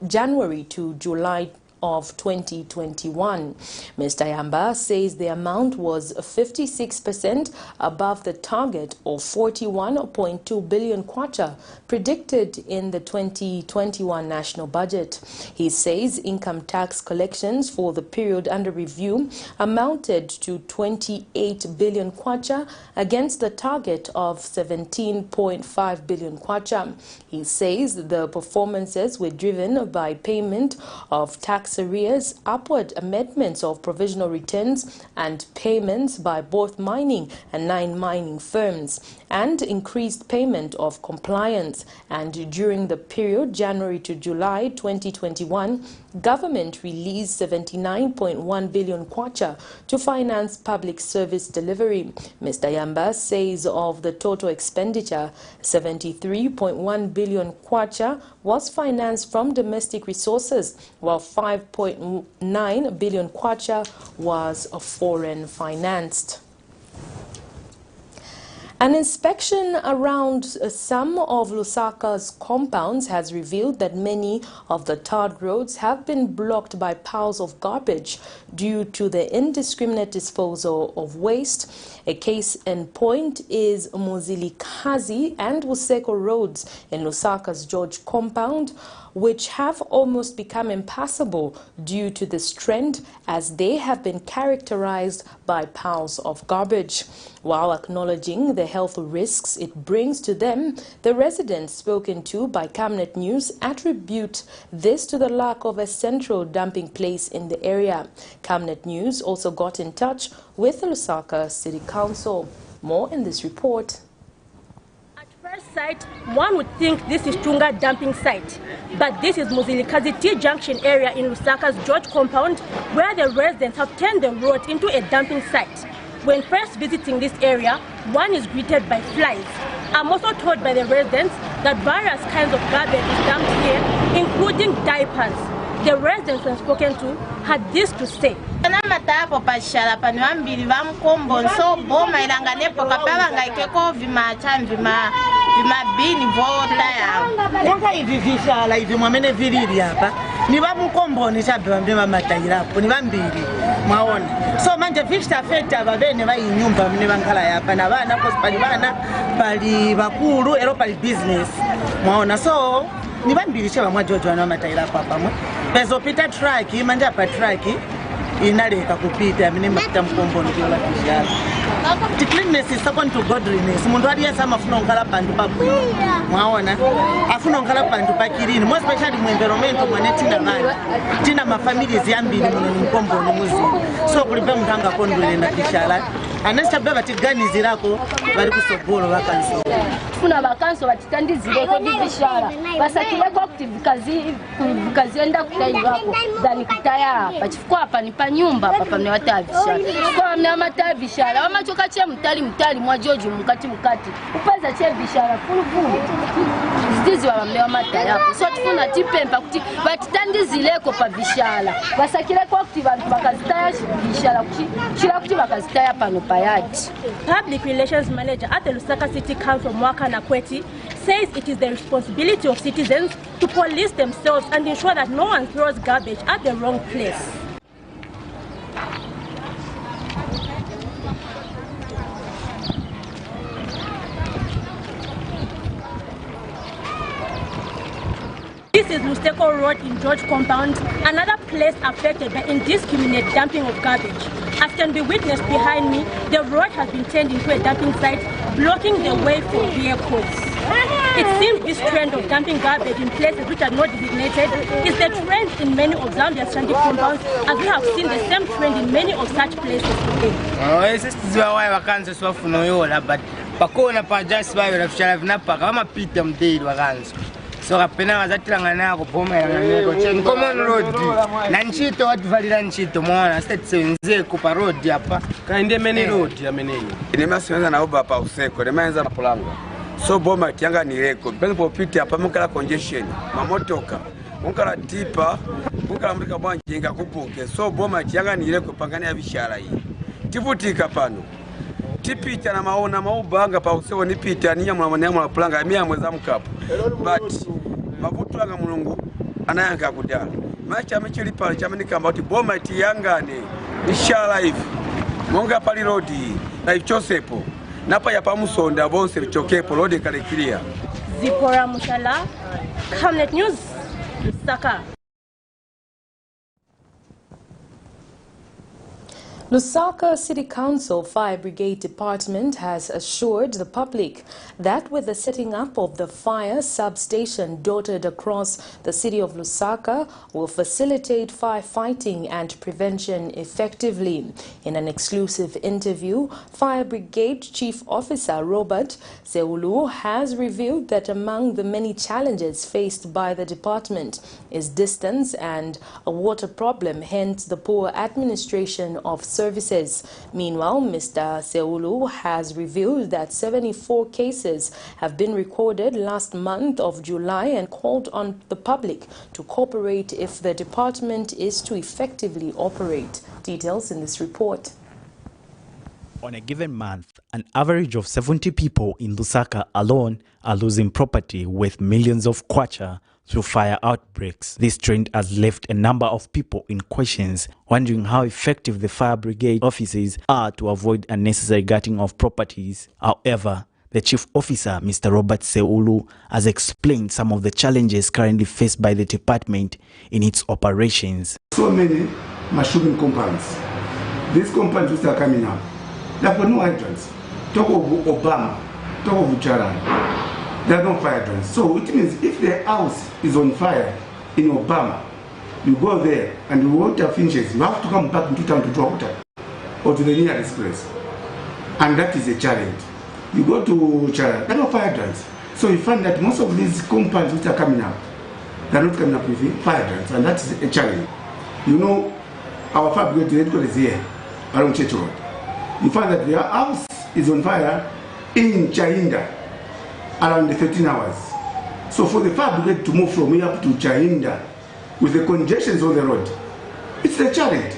January to July of 2021. Mr. Yamba says the amount was 56% above the target of 41.2 billion kwacha predicted in the 2021 national budget. He says income tax collections for the period under review amounted to 28 billion kwacha against the target of 17.5 billion kwacha. He says the performances were driven by payment of tax arrears, upward amendments of provisional returns and payments by both mining and non-mining firms, and increased payment of compliance. And during the period January to July 2021, government released 79.1 billion kwacha to finance public service delivery. Mr. Yamba says of the total expenditure, 73.1 billion kwacha was financed from domestic resources, while 5.9 billion kwacha was foreign financed. An inspection around some of Lusaka's compounds has revealed that many of the tarred roads have been blocked by piles of garbage due to the indiscriminate disposal of waste. A case in point is Muzilikazi and Wuseko roads in Lusaka's George compound, which have almost become impassable due to this trend, as they have been characterized by piles of garbage. While acknowledging the health risks it brings to them, the residents spoken to by Camnet News attribute this to the lack of a central dumping place in the area. Camnet News also got in touch with the Lusaka City Council. More in this report. First sight, one would think this is Tunga dumping site, but this is Muzilikazi T-junction area in Lusaka's George compound, where the residents have turned the road into a dumping site. When first visiting this area, one is greeted by flies. I'm also told by the residents that various kinds of garbage is dumped here, including diapers. The residents when spoken to had this to say. niba mukomboni chabamba matayira ni bambiri mwaona so manje fixta feta babene bayinyumba mne bankala yapa na bana cause bana bali bakulu ero bali business mwaona so ni bambiri chaba mwajojo na matayira papa mwe bezo pita track manje apa track inaleka kupita mne mafuta mkomboni kwa kishara the cleanness is second to godliness mundu aliyesa amafuna ngala bantu pabu mwaona afuna ngala bantu pakirini most especially mu environment mwanetina bana tina ma families yambiri muno mkomboni muzi so kulipe mtanga kondwele na kishara anesta baba tigani zirako bali kusogolo bakanso tufuna bakanso batitandizireko bibishara basakireko vikazienda kutairako zani kutaya hapa chifukwa hapa ni pa nyumba hapa pamne wata bishara kwa mna mata bishara wamachoka che mtali mwa George mkati upaza che bishara fulu zidizi wa mne mata yapo so tufuna tipempa kuti batitandizireko pa bishara basakireko kuti bantu bakazitaya bishara kuchira kuti bakazitaya pano payati. Public Relations Manager at the Lusaka City Council, Mwaka Nakweti, says it is the responsibility of citizens to police themselves and ensure that no one throws garbage at the wrong place. This is Lusteko Road in George Compound, another place affected by indiscriminate dumping of garbage. As can be witnessed behind me, the road has been turned into a dumping site, blocking the way for vehicles. It seems this trend of dumping garbage in places which are not designated is the trend in many of Zambia's shanty compounds, as we have seen the same trend in many of such places today. So kapena wazatilanga nako poma yanganeko chen common road na nchito watu valila nchito mwana state senze kupa road hapa kaende meni road ya meneni inema siweza na uba pa useko nemaanza napolanga so boma tianga nileko pele popiti hapa mukala congestion mamotoka mukala tipa mukala mrika bwanjinga kupuke so boma tianga nileko pangani ya bishara hii tivutika pano tipita na maona maubanga pa useko nipita niya mwana planga mia mweza mkapo but mavutwanga mulungu anayanga kudala macha amechili pale chamanika mbati boma itiyangane ishala hivi monga pali rodi na ichosepo napa ya pamusonda bonse bichokepo rodi kale clear. Zipora Mushala, Camnet News, Lusaka. Lusaka City Council Fire Brigade Department has assured the public that with the setting up of the fire substation dotted across the city of Lusaka will facilitate firefighting and prevention effectively. In an exclusive interview, Fire Brigade Chief Officer Robert Seulu has revealed that among the many challenges faced by the department is distance and a water problem, hence the poor administration of services. Meanwhile, Mr. Seulu has revealed that 74 cases have been recorded last month of July and called on the public to cooperate if the department is to effectively operate. Details in this report. On a given month, an average of 70 people in Lusaka alone are losing property worth millions of kwacha through fire outbreaks. This trend has left a number of people in questions, wondering how effective the fire brigade officers are to avoid unnecessary gutting of properties. However, the chief officer, Mr. Robert Seulu, has explained some of the challenges currently faced by the department in its operations. So many mushrooming compounds. These compounds which are coming up, there are no hydrants. Talk of Obama, talk of Ucharan. There are no fire hydrants. So it means if the house is on fire in Obama, you go there and the water finishes, you have to come back into town to draw water or to the nearest place. And that is a challenge. You go to Ucharan, there are no fire hydrants. So you find that most of these compounds which are coming up, they are not coming up with fire hydrants, and that is a challenge. You know, our fire brigade is here along Church Road. You find that their house is on fire in Chahinda around the 13 hours. So for the fire brigade to move from here up to Chahinda with the congestions on the road, it's a challenge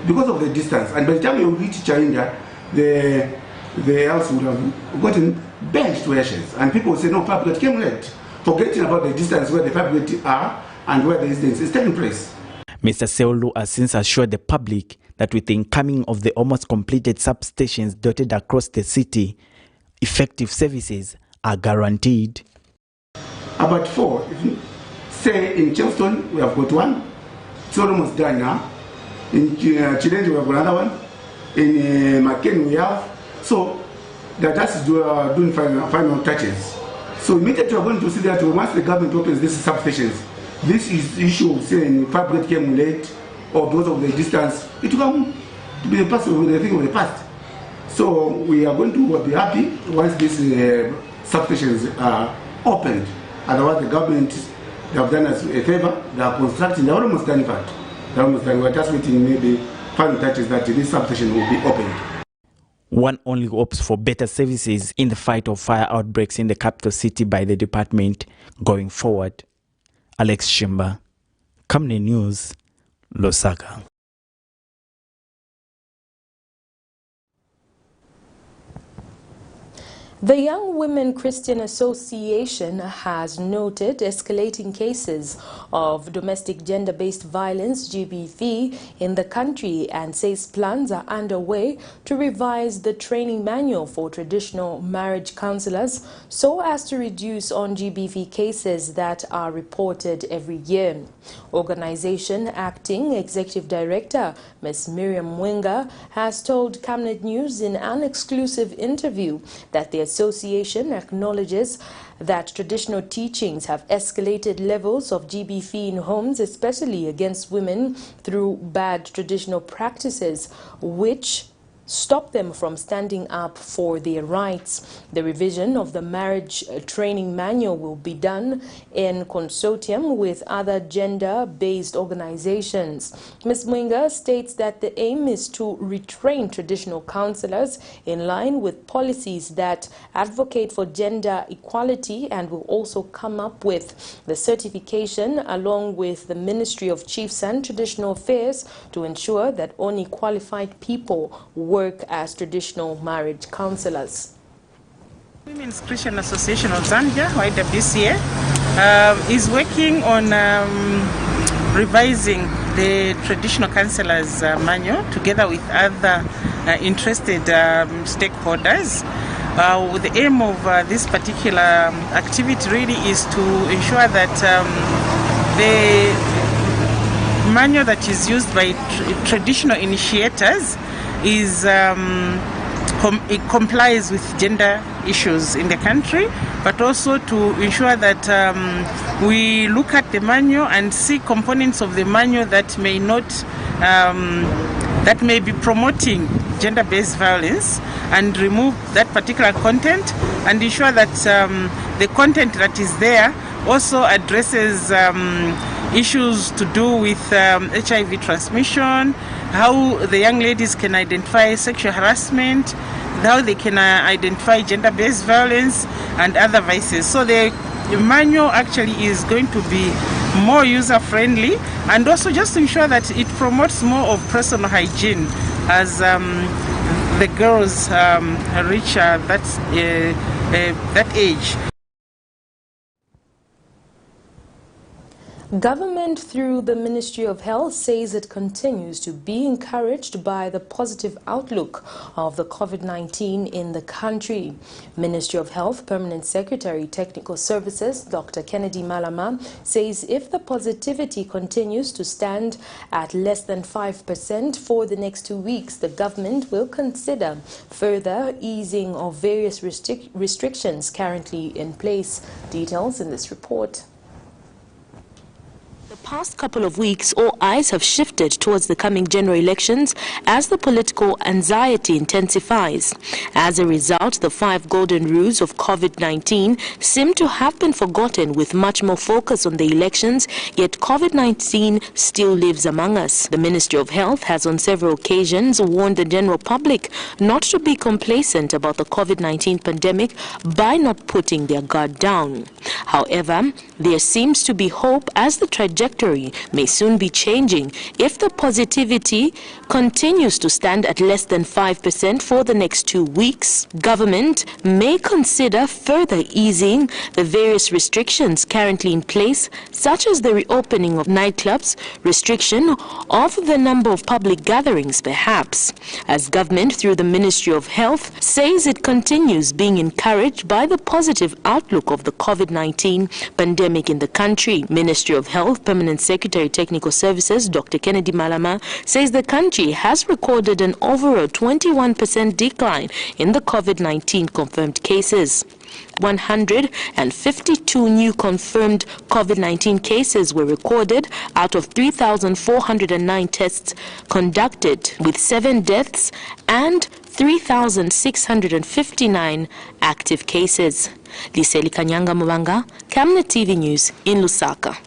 because of the distance. And by the time you reach Chahinda, the house would have gotten burnt to ashes. And people will say, no, fire brigade came late, forgetting about the distance where the fire brigade are and where the incident is taking place. Mr. Seulu has since assured the public that with the incoming of the almost completed substations dotted across the city, effective services are guaranteed. About 4. Say in Charleston, we have got one. It's almost done now. In Chilenge, we have another one. In McCain, we have. So that is doing final touches. So immediately we're going to see that once the government opens these substations, this is issue of saying fire brigade came late or because of the distance, it will come to be the past of the thing of the past. So we are going to be happy once these substations are opened. Otherwise, the government, they have done us a favor. They are constructing. They are almost done that. They are almost done. We are just waiting maybe final touches that this substation will be opened. One only hopes for better services in the fight of fire outbreaks in the capital city by the department going forward. Alex Shimba, Camnet News, Lusaka. The Young Women Christian Association has noted escalating cases of domestic gender-based violence (GBV) in the country and says plans are underway to revise the training manual for traditional marriage counselors so as to reduce on GBV cases that are reported every year. Organization Acting Executive Director Ms. Miriam Mwenga has told Camnet News in an exclusive interview that the association acknowledges that traditional teachings have escalated levels of GBV in homes, especially against women, through bad traditional practices, which stop them from standing up for their rights. The revision of the marriage training manual will be done in consortium with other gender-based organizations. Ms. Mwenga states that the aim is to retrain traditional counselors in line with policies that advocate for gender equality and will also come up with the certification along with the Ministry of Chiefs and Traditional Affairs to ensure that only qualified people work as traditional marriage counselors. Women's Christian Association of Zambia, YWCA, is working on revising the traditional counselors manual together with other interested stakeholders. The aim of this particular activity really is to ensure that the manual that is used by traditional initiators is it complies with gender issues in the country, but also to ensure that we look at the manual and see components of the manual that may not that may be promoting gender-based violence and remove that particular content and ensure that the content that is there also addresses issues to do with HIV transmission, how the young ladies can identify sexual harassment, how they can identify gender-based violence and other vices. So the manual actually is going to be more user-friendly and also just to ensure that it promotes more of personal hygiene as the girls reach that age. Government through the Ministry of Health says it continues to be encouraged by the positive outlook of the COVID-19 in the country. Ministry of Health Permanent Secretary Technical Services Dr. Kennedy Malama says if the positivity continues to stand at less than 5% for the next 2 weeks, the government will consider further easing of various restrictions currently in place. Details in this report. The past couple of weeks, all eyes have shifted towards the coming general elections as the political anxiety intensifies. As a result, the 5 golden rules of COVID-19 seem to have been forgotten with much more focus on the elections, yet COVID-19 still lives among us. The Ministry of Health has on several occasions warned the general public not to be complacent about the COVID-19 pandemic by not putting their guard down. However, there seems to be hope as the trajectory may soon be changing if the positivity continues to stand at less than 5% for the next 2 weeks. Government may consider further easing the various restrictions currently in place, such as the reopening of nightclubs, restriction of the number of public gatherings perhaps, as government through the Ministry of Health says it continues being encouraged by the positive outlook of the COVID-19 pandemic in the country. Ministry of Health Permanent Permanent Secretary Technical Services, Dr. Kennedy Malama, says the country has recorded an overall 21% decline in the COVID-19 confirmed cases. 152 new confirmed COVID-19 cases were recorded out of 3,409 tests conducted, with 7 deaths and 3,659 active cases. Liseli Kanyanga-Mulanga, Camnet TV News in Lusaka.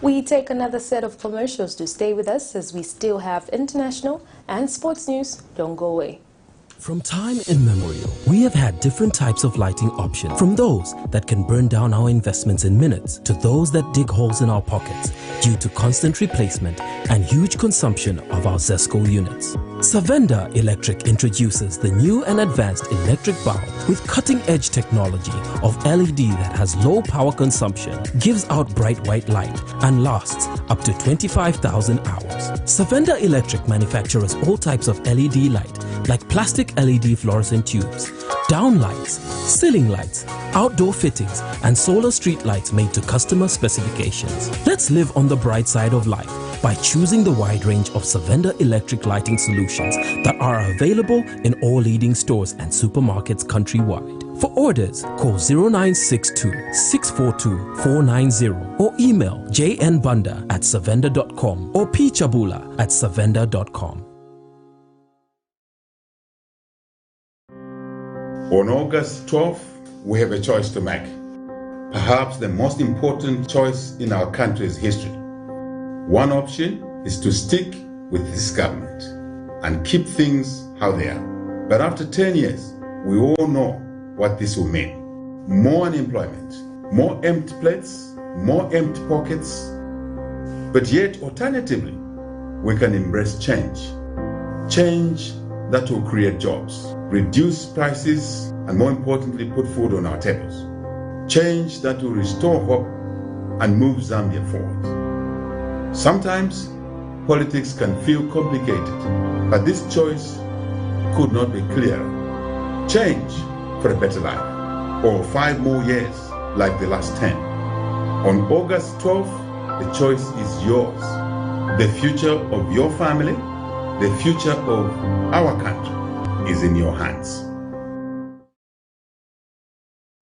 We take another set of commercials to stay with us as we still have international and sports news. Don't go away. From time immemorial, we have had different types of lighting options, from those that can burn down our investments in minutes to those that dig holes in our pockets due to constant replacement and huge consumption of our ZESCO units. Savenda Electric introduces the new and advanced electric bulb with cutting-edge technology of LED that has low power consumption, gives out bright white light, and lasts up to 25,000 hours. Savenda Electric manufactures all types of LED light, like plastic LED fluorescent tubes, down lights, ceiling lights, outdoor fittings, and solar street lights made to customer specifications. Let's live on the bright side of life by choosing the wide range of Savenda electric lighting solutions that are available in all leading stores and supermarkets countrywide. For orders, call 0962-642-490 or email jnbanda@savenda.com or pchabula@savenda.com. On August 12th, we have a choice to make. Perhaps the most important choice in our country's history. One option is to stick with this government and keep things how they are. But after 10 years, we all know what this will mean. More unemployment, more empty plates, more empty pockets. But yet, alternatively, we can embrace change. Change that will create jobs, reduce prices, and more importantly, put food on our tables. Change that will restore hope and move Zambia forward. Sometimes, politics can feel complicated, but this choice could not be clearer. Change for a better life, or 5 more years like the last 10. On August 12th, the choice is yours. The future of your family, the future of our country is in your hands.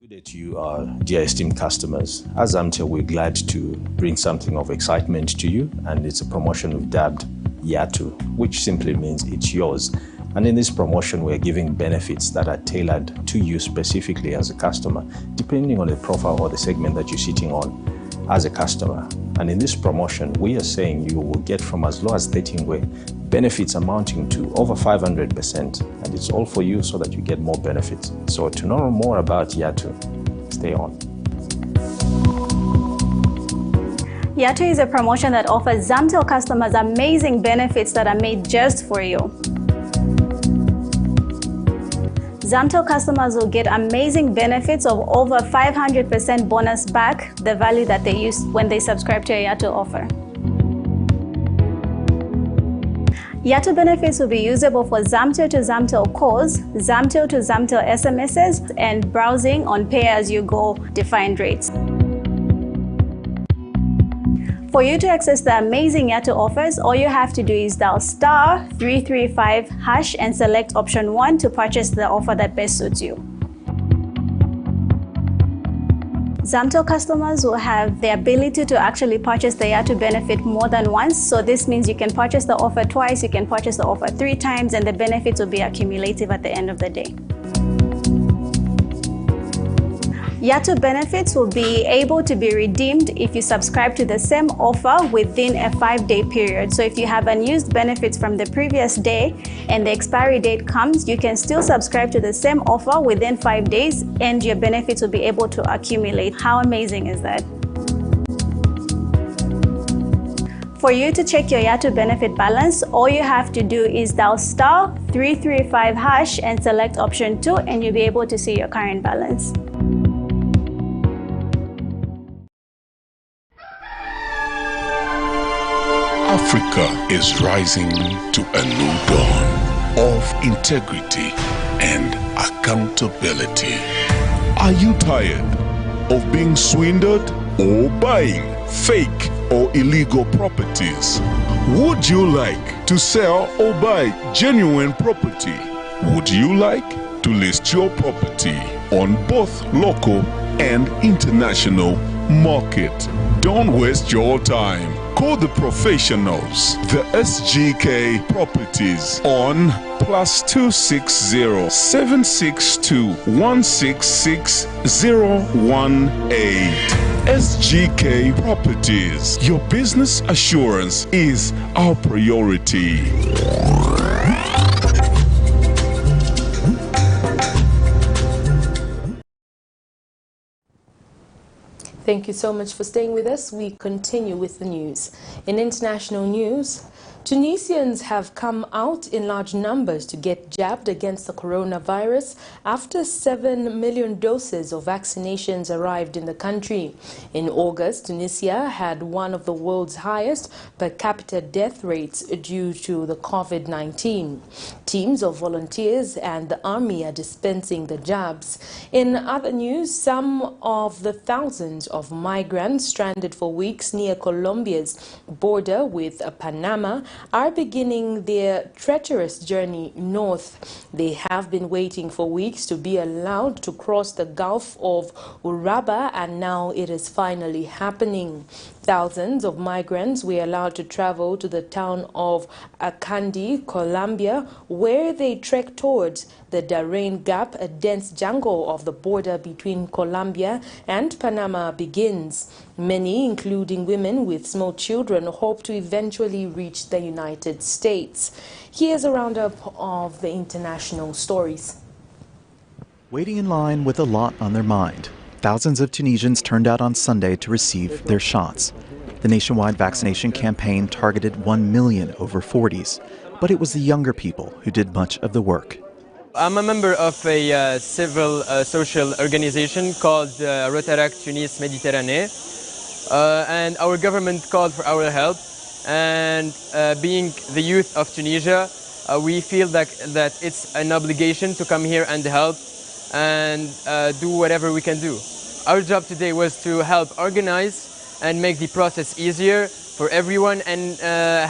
Good day to you, our dear esteemed customers. As ZAMTEL, we're glad to bring something of excitement to you, and it's a promotion we've dubbed YATU, which simply means it's yours. And in this promotion, we're giving benefits that are tailored to you specifically as a customer, depending on the profile or the segment that you're sitting on as a customer. And in this promotion, we are saying you will get from as low as 13 ngwe benefits amounting to over 500%, and it's all for you so that you get more benefits. So to know more about YATU, stay on. YATU is a promotion that offers ZAMTEL customers amazing benefits that are made just for you. ZAMTEL customers will get amazing benefits of over 500% bonus back the value that they used when they subscribe to a YATU offer. YATU benefits will be usable for ZAMTEL to ZAMTEL calls, ZAMTEL to ZAMTEL SMSs, and browsing on pay-as-you-go defined rates. For you to access the amazing YATU offers, all you have to do is dial *335# and select option 1 to purchase the offer that best suits you. ZAMTEL customers will have the ability to actually purchase the YATU benefit more than once. So this means you can purchase the offer twice, you can purchase the offer 3 times, and the benefits will be accumulative at the end of the day. YATU benefits will be able to be redeemed if you subscribe to the same offer within a 5-day period. So if you have unused benefits from the previous day and the expiry date comes, you can still subscribe to the same offer within 5 days and your benefits will be able to accumulate. How amazing is that? For you to check your YATU benefit balance, all you have to do is dial *335# and select option 2 and you'll be able to see your current balance. Africa is rising to a new dawn of integrity and accountability. Are you tired of being swindled or buying fake or illegal properties? Would you like to sell or buy genuine property? Would you like to list your property on both local and international market? Don't waste your time. Call the professionals, the SGK Properties on +260 762 166 018. SGK Properties. Your business assurance is our priority. Thank you so much for staying with us. We continue with the news. In international news, Tunisians have come out in large numbers to get jabbed against the coronavirus after 7 million doses of vaccinations arrived in the country. In August, Tunisia had one of the world's highest per capita death rates due to the COVID-19. Teams of volunteers and the army are dispensing the jabs. In other news, some of the thousands of migrants stranded for weeks near Colombia's border with Panama are beginning their treacherous journey north. They have been waiting for weeks to be allowed to cross the Gulf of Urabá, and now it is finally happening. Thousands of migrants were allowed to travel to the town of Akandi, Colombia, where they trek towards the Darien Gap, a dense jungle of the border between Colombia and Panama begins. Many, including women with small children, hope to eventually reach the United States. Here's a roundup of the international stories. Waiting in line with a lot on their mind, thousands of Tunisians turned out on Sunday to receive their shots. The nationwide vaccination campaign targeted 1 million over 40s, but it was the younger people who did much of the work. I'm a member of a civil social organization called Rotaract Tunis Méditerranée, and our government called for our help. And being the youth of Tunisia, we feel that it's an obligation to come here and help and do whatever we can do. Our job today was to help organize and make the process easier for everyone, and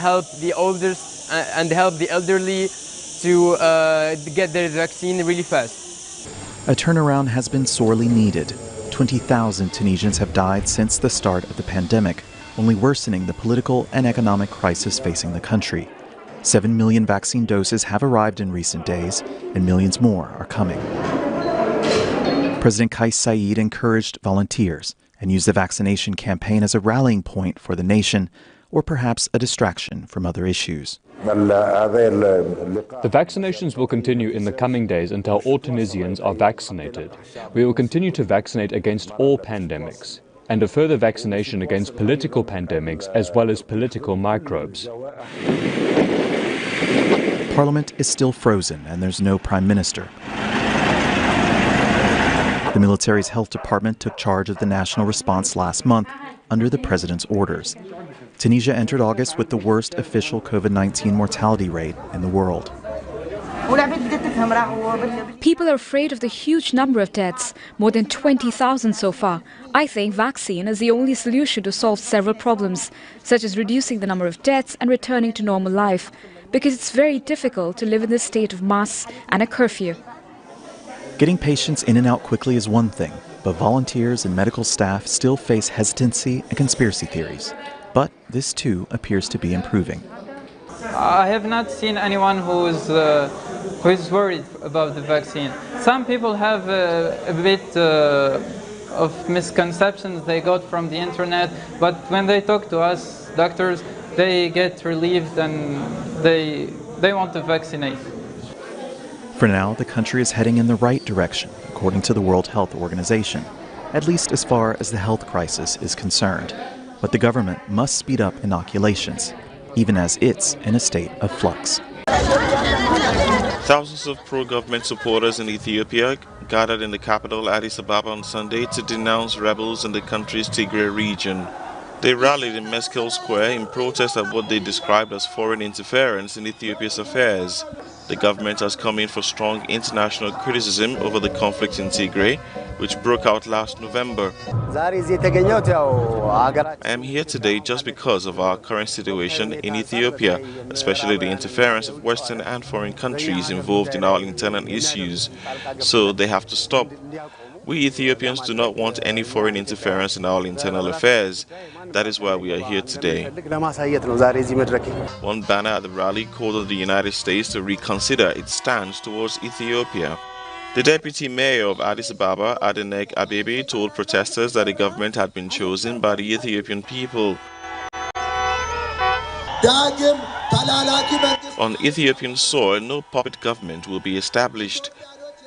help the elders and help the elderly to get their vaccine really fast. A turnaround has been sorely needed. 20,000 Tunisians have died since the start of the pandemic, only worsening the political and economic crisis facing the country. 7 million vaccine doses have arrived in recent days, and millions more are coming. President Kais Saied encouraged volunteers and used the vaccination campaign as a rallying point for the nation, or perhaps a distraction from other issues. The vaccinations will continue in the coming days until all Tunisians are vaccinated. We will continue to vaccinate against all pandemics, and a further vaccination against political pandemics as well as political microbes. Parliament is still frozen and there's no prime minister. The military's health department took charge of the national response last month under the president's orders. Tunisia entered August with the worst official COVID-19 mortality rate in the world. People are afraid of the huge number of deaths, more than 20,000 so far. I think vaccine is the only solution to solve several problems, such as reducing the number of deaths and returning to normal life, because it's very difficult to live in this state of mass and a curfew. Getting patients in and out quickly is one thing, but volunteers and medical staff still face hesitancy and conspiracy theories. But this too appears to be improving. I have not seen anyone who is worried about the vaccine. Some people have a bit of misconceptions they got from the internet, but when they talk to us doctors, they get relieved and they want to vaccinate. For now, the country is heading in the right direction, according to the World Health Organization, at least as far as the health crisis is concerned. But the government must speed up inoculations, even as it's in a state of flux. Thousands of pro-government supporters in Ethiopia gathered in the capital Addis Ababa on Sunday to denounce rebels in the country's Tigray region. They rallied in Meskel Square in protest at what they described as foreign interference in Ethiopia's affairs. The government has come in for strong international criticism over the conflict in Tigray, which broke out last November. I am here today just because of our current situation in Ethiopia, especially the interference of Western and foreign countries involved in our internal issues. So they have to stop. We Ethiopians do not want any foreign interference in our internal affairs. That is why we are here today. One banner at the rally called on the United States to reconsider its stance towards Ethiopia. The deputy mayor of Addis Ababa, Adenek Abebe, told protesters that the government had been chosen by the Ethiopian people. On Ethiopian soil, no puppet government will be established.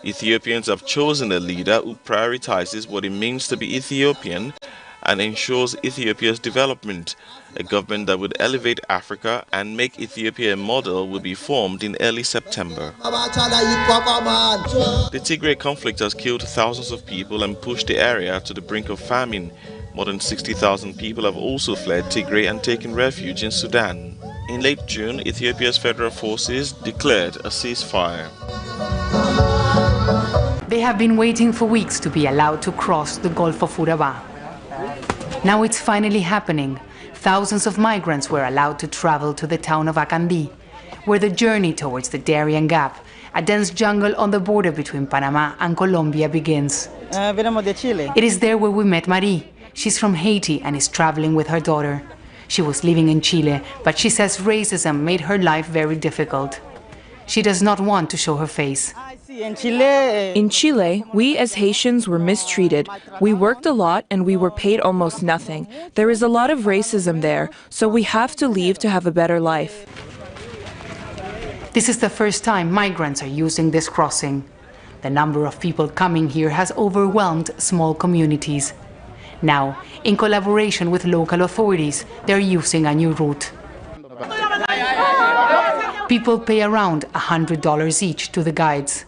Ethiopians have chosen a leader who prioritizes what it means to be Ethiopian and ensures Ethiopia's development. A government that would elevate Africa and make Ethiopia a model will be formed in early September. The Tigray conflict has killed thousands of people and pushed the area to the brink of famine. More than 60,000 people have also fled Tigray and taken refuge in Sudan. In late June, Ethiopia's federal forces declared a ceasefire. They have been waiting for weeks to be allowed to cross the Gulf of Urabá. Now it's finally happening. Thousands of migrants were allowed to travel to the town of Akandi, where the journey towards the Darien Gap, a dense jungle on the border between Panama and Colombia, begins. It is there where we met Marie. She's from Haiti and is traveling with her daughter. She was living in Chile, but she says racism made her life very difficult. She does not want to show her face. In Chile, we as Haitians were mistreated. We worked a lot and we were paid almost nothing. There is a lot of racism there, so we have to leave to have a better life. This is the first time migrants are using this crossing. The number of people coming here has overwhelmed small communities. Now, in collaboration with local authorities, they're using a new route. People pay around $100 each to the guides.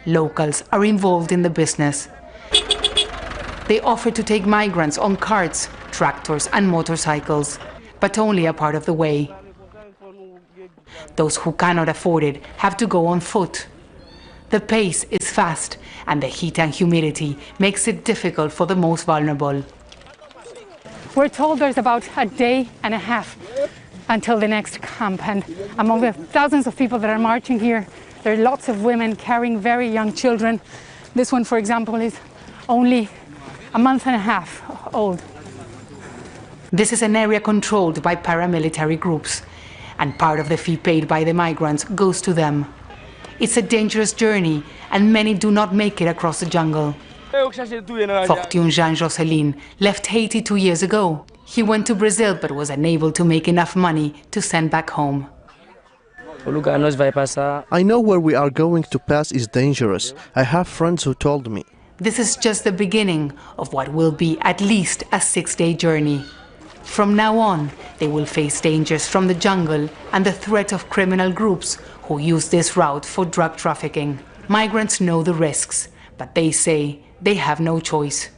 Locals are involved in the business. They offer to take migrants on carts, tractors and motorcycles, but only a part of the way. Those who cannot afford it have to go on foot. The pace is fast, and the heat and humidity makes it difficult for the most vulnerable. We're told there's about a day and a half until the next camp, and among the thousands of people that are marching here, there are lots of women carrying very young children. This one, for example, is only a month and a half old. This is an area controlled by paramilitary groups, and part of the fee paid by the migrants goes to them. It's a dangerous journey, and many do not make it across the jungle. Fortune Jean Josselin left Haiti 2 years ago. He went to Brazil but was unable to make enough money to send back home. I know where we are going to pass is dangerous. I have friends who told me. This is just the beginning of what will be at least a 6-day journey. From now on, they will face dangers from the jungle and the threat of criminal groups who use this route for drug trafficking. Migrants know the risks, but they say they have no choice.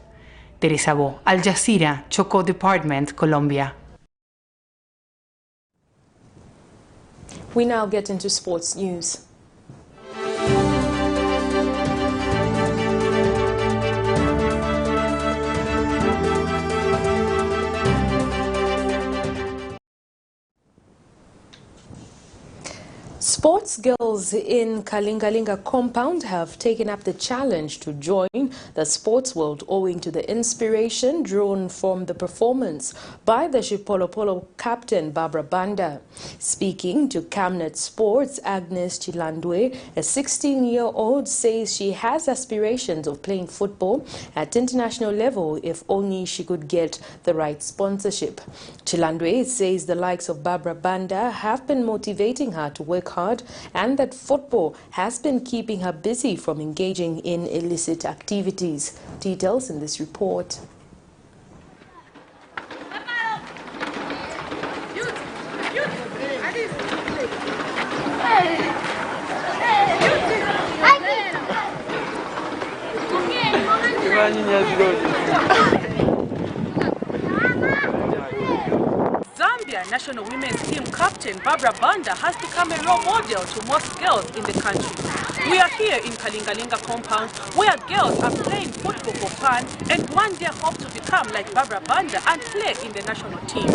Teresa Bo, Al Jazeera, Chocó Department, Colombia. We now get into sports news. Sports girls in KALINGA-LINGA compound have taken up the challenge to join the sports world owing to the inspiration drawn from the performance by the Shipolopolo captain BARBRA BANDA. Speaking to Camnet Sports, Agnes Chilandwe, a 16-year-old, says she has aspirations of playing football at international level if only she could get the right sponsorship. Chilandwe says the likes of BARBRA BANDA have been motivating her to work hard and that football has been keeping her busy from engaging in illicit activities. Details in this report. Zambia Zambia national women's team captain Barbara Banda has become a role model to most girls in the country. We are here in Kalinga-Linga compound where girls are playing football for fun and one day hope to become like Barbara Banda and play in the national team.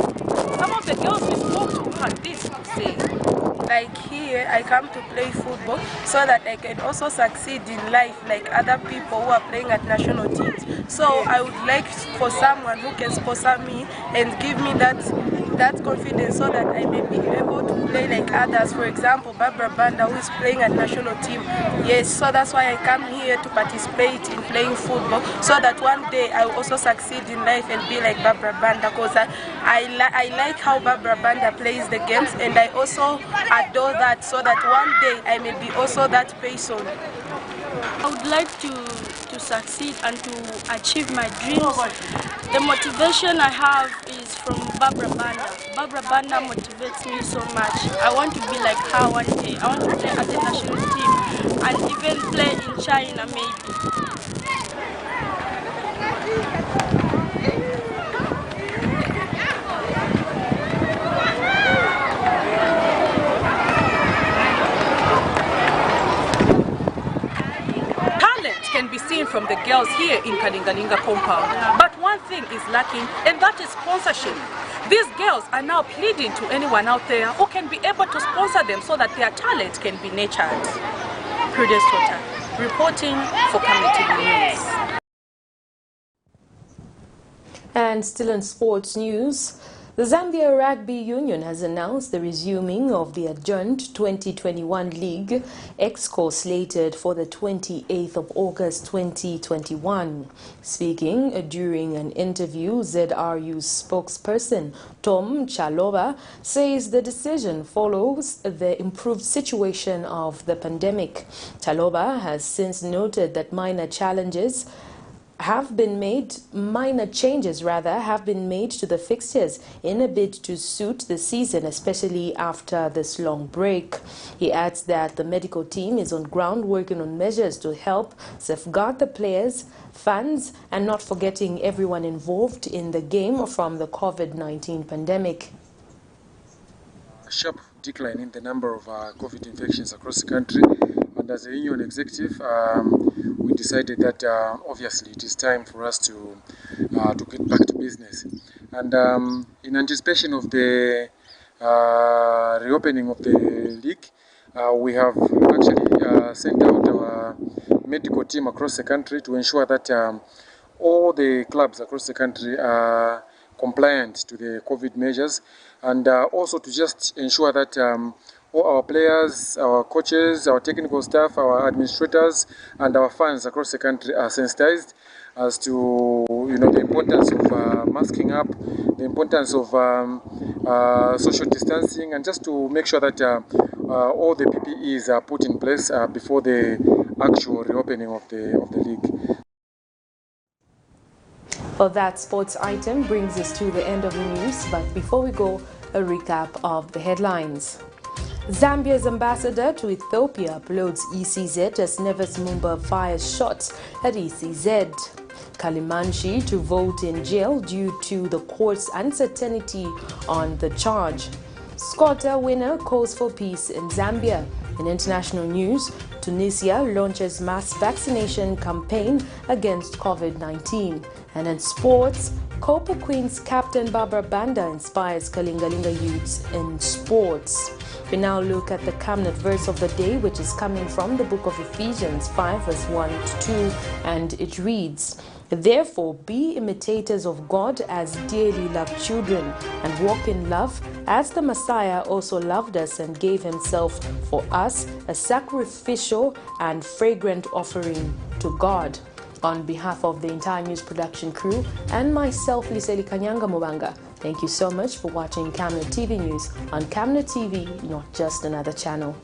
Some of the girls we spoke to had this to say. Like here, I come to play football so that I can also succeed in life like other people who are playing at national teams. So I would like for someone who can sponsor me and give me that confidence so that I may be able to play like others. For example, Barbara Banda, who is playing at national team. Yes, so that's why I come here to participate in playing football so that one day I will also succeed in life and be like Barbara Banda, because I like how Barbara Banda plays the games, and I also adore that, so that one day I may be also that person. I would like to succeed and to achieve my dreams. The motivation I have is from Barbara Banda. Barbara Banda motivates me so much. I want to be like her one day. I want to play at the national team and even play in China maybe. Can be seen from the girls here in Kalinga-Linga compound. But one thing is lacking, and that is sponsorship. These girls are now pleading to anyone out there who can be able to sponsor them so that their talent can be nurtured. Prudence Tota, reporting for Camnet TV News. And still in sports news, the Zambia Rugby Union has announced the resuming of the adjourned 2021 League Exco slated for the 28th of August 2021. Speaking during an interview, ZRU's spokesperson Tom Chaloba says the decision follows the improved situation of the pandemic. Chaloba has since noted that minor changes have been made to the fixtures in a bid to suit the season, especially after this long break. He adds that the medical team is on ground working on measures to help safeguard the players, fans, and not forgetting everyone involved in the game from the COVID-19 pandemic. A sharp decline in the number of COVID infections across the country, and as a union executive, we decided that obviously it is time for us to get back to business. And in anticipation of the reopening of the league, we have actually sent out our medical team across the country to ensure that all the clubs across the country are compliant to the COVID measures, and also to just ensure that all our players, our coaches, our technical staff, our administrators, and our fans across the country are sensitized as to the importance of masking up, the importance of social distancing, and just to make sure that all the PPEs are put in place before the actual reopening of the league. Well, that sports item brings us to the end of the news, but before we go, a recap of the headlines. Zambia's ambassador to Ethiopia applauds ECZ as Neves MUMBA fires shots at ECZ. Kalimanshi to vote in jail due to the court's uncertainty on the charge. SIKOTA winner calls for peace in Zambia. In international news, Tunisia launches mass vaccination campaign against COVID-19. And in sports, Copa Queens captain Barbara Banda inspires Kalinga-Linga youths in sports. We now look at the Camnet verse of the day, which is coming from the book of Ephesians 5 verse 1 to 2, and it reads, "Therefore be imitators of God as dearly loved children, and walk in love as the Messiah also loved us and gave himself for us, a sacrificial and fragrant offering to God." On behalf of the entire news production crew and myself, Kanyanga, thank you so much for watching Camnet TV News on Camnet TV, not just another channel.